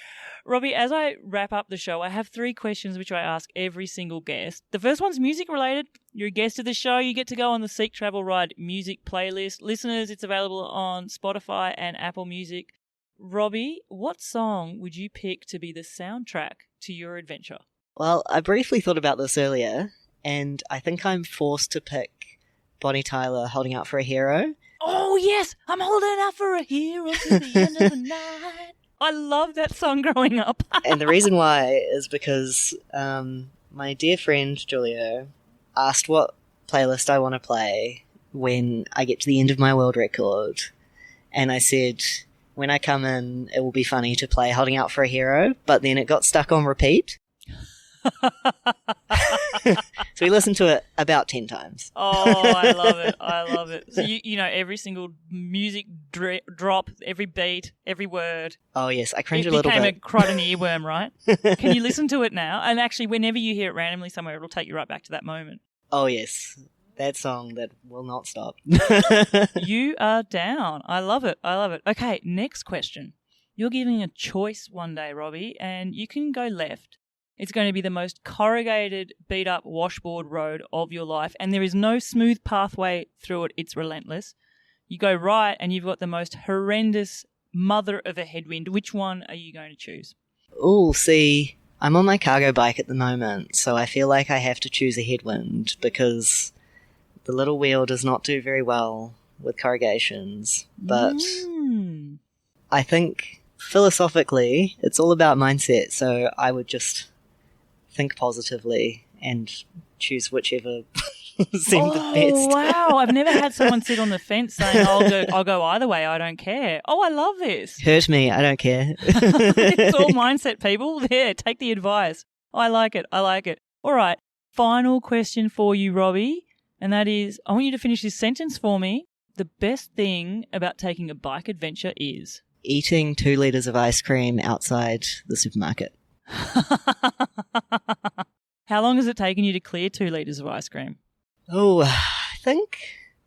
[SPEAKER 2] Robbie, as I wrap up the show, I have 3 questions which I ask every single guest. The first one's music related. You're a guest of the show. You get to go on the Seek Travel Ride music playlist. Listeners, it's available on Spotify and Apple Music. Robbie, what song would you pick to be the soundtrack to your adventure?
[SPEAKER 1] Well, I briefly thought about this earlier, and I think I'm forced to pick Bonnie Tyler, Holding Out for a Hero.
[SPEAKER 2] Oh, yes. I'm holding out for a hero to the end of the night. I love that song growing up.
[SPEAKER 1] And the reason why is because my dear friend Julio asked what playlist I want to play when I get to the end of my world record. And I said, when I come in, it will be funny to play Holding Out for a Hero, but then it got stuck on repeat. So we listened to it about 10 times.
[SPEAKER 2] Oh, I love it. I love it. So you know every single music drop, every beat, every word.
[SPEAKER 1] Oh, yes. I cringe a little bit.
[SPEAKER 2] It became quite an earworm, right? Can you listen to it now? And actually, whenever you hear it randomly somewhere, it'll take you right back to that moment.
[SPEAKER 1] Oh, yes. That song that will not stop.
[SPEAKER 2] You are down. I love it. I love it. Okay, next question. You're giving a choice one day, Robbie, and you can go left. It's going to be the most corrugated, beat-up washboard road of your life, and there is no smooth pathway through it. It's relentless. You go right, and you've got the most horrendous mother of a headwind. Which one are you going to choose?
[SPEAKER 1] Oh, see, I'm on my cargo bike at the moment, so I feel like I have to choose a headwind because the little wheel does not do very well with corrugations. But I think philosophically, it's all about mindset, so I would just think positively and choose whichever seemed the best.
[SPEAKER 2] Oh, wow. I've never had someone sit on the fence saying, I'll go either way, I don't care. Oh, I love this.
[SPEAKER 1] Hurt me, I don't care.
[SPEAKER 2] It's all mindset, people. There, take the advice. I like it. I like it. All right. Final question for you, Robbie, and that is, I want you to finish this sentence for me. The best thing about taking a bike adventure is?
[SPEAKER 1] Eating 2 litres of ice cream outside the supermarket.
[SPEAKER 2] How long has it taken you to clear 2 litres of ice cream?
[SPEAKER 1] Oh, I think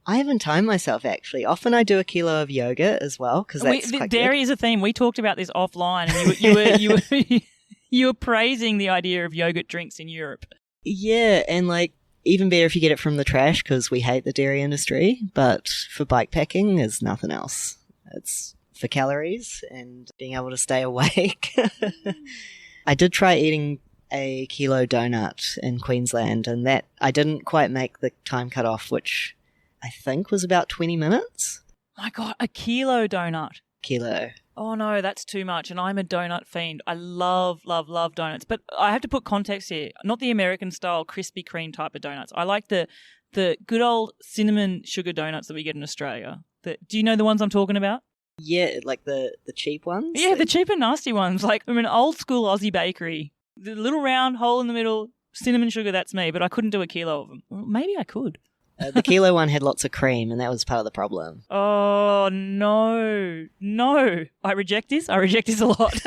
[SPEAKER 1] I haven't timed myself, actually. Often I do a kilo of yogurt as well, because that's quite
[SPEAKER 2] dairy
[SPEAKER 1] good.
[SPEAKER 2] is a theme. We talked about this offline, and you were praising the idea of yogurt drinks in Europe.
[SPEAKER 1] Yeah, and like even better if you get it from the trash, because we hate the dairy industry. But for bike packing, there's nothing else. It's for calories and being able to stay awake. I did try eating a kilo donut in Queensland, and that I didn't quite make the time cut off, which I think was about 20 minutes.
[SPEAKER 2] My God, a kilo donut.
[SPEAKER 1] Kilo.
[SPEAKER 2] Oh no, that's too much. And I'm a donut fiend. I love, love, love donuts. But I have to put context here. Not the American style Krispy Kreme type of donuts. I like the good old cinnamon sugar donuts that we get in Australia. Do you know the ones I'm talking about?
[SPEAKER 1] Yeah, like the cheap ones?
[SPEAKER 2] Yeah, the cheap and nasty ones. Like I'm an old school Aussie bakery. The little round hole in the middle, cinnamon sugar, that's me. But I couldn't do a kilo of them. Well, maybe I could.
[SPEAKER 1] The kilo one had lots of cream, and that was part of the problem.
[SPEAKER 2] Oh, no. I reject this. I reject this a lot.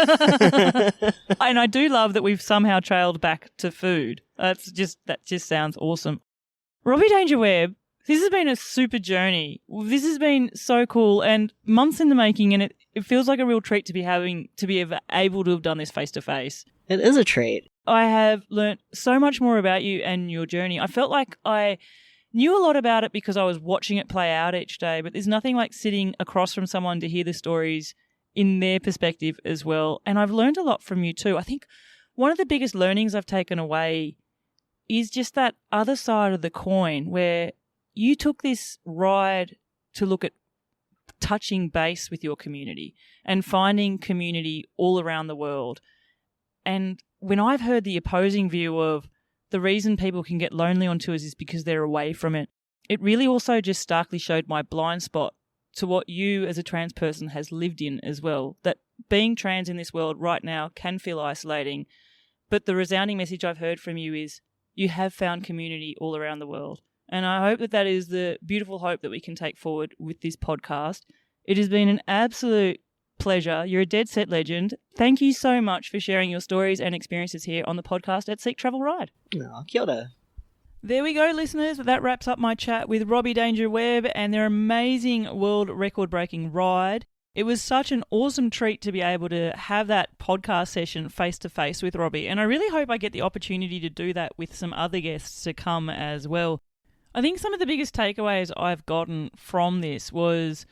[SPEAKER 2] And I do love that we've somehow trailed back to food. That just sounds awesome. Robbie Danger Webb, this has been a super journey. This has been so cool and months in the making, and it feels like a real treat to be able to have done this face-to-face.
[SPEAKER 1] It is a treat.
[SPEAKER 2] I have learnt so much more about you and your journey. I felt like I knew a lot about it because I was watching it play out each day, but there's nothing like sitting across from someone to hear the stories in their perspective as well. And I've learned a lot from you too. I think one of the biggest learnings I've taken away is just that other side of the coin where you took this ride to look at touching base with your community and finding community all around the world. And when I've heard the opposing view of the reason people can get lonely on tours is because they're away from it, it really also just starkly showed my blind spot to what you as a trans person has lived in as well, that being trans in this world right now can feel isolating. But the resounding message I've heard from you is you have found community all around the world. And I hope that is the beautiful hope that we can take forward with this podcast. It has been an absolute pleasure. You're a dead set legend. Thank you so much for sharing your stories and experiences here on the podcast at Seek Travel Ride.
[SPEAKER 1] No, kia ora.
[SPEAKER 2] There we go, listeners. That wraps up my chat with Robbie Danger Webb and their amazing world record-breaking ride. It was such an awesome treat to be able to have that podcast session face-to-face with Robbie, and I really hope I get the opportunity to do that with some other guests to come as well. I think some of the biggest takeaways I've gotten from this was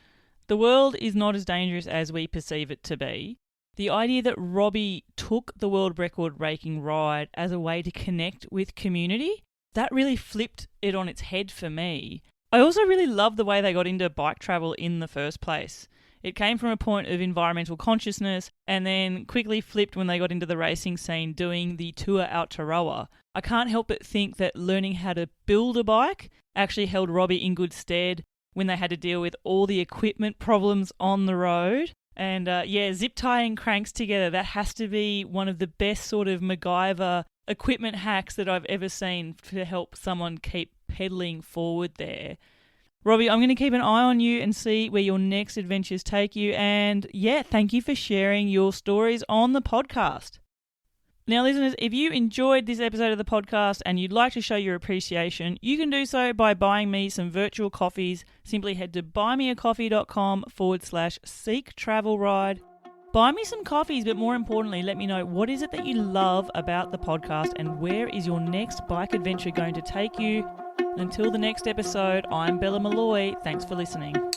[SPEAKER 2] the world is not as dangerous as we perceive it to be. The idea that Robbie took the world record-breaking ride as a way to connect with community, that really flipped it on its head for me. I also really love the way they got into bike travel in the first place. It came from a point of environmental consciousness and then quickly flipped when they got into the racing scene doing the Tour Aotearoa. I can't help but think that learning how to build a bike actually held Robbie in good stead when they had to deal with all the equipment problems on the road. And zip tying cranks together, that has to be one of the best sort of MacGyver equipment hacks that I've ever seen to help someone keep pedaling forward there. Robbie, I'm going to keep an eye on you and see where your next adventures take you. And thank you for sharing your stories on the podcast. Now, listeners, if you enjoyed this episode of the podcast and you'd like to show your appreciation, you can do so by buying me some virtual coffees. Simply head to buymeacoffee.com/Seek Travel Ride. Buy me some coffees, but more importantly, let me know what is it that you love about the podcast and where is your next bike adventure going to take you. Until the next episode, I'm Bella Malloy. Thanks for listening.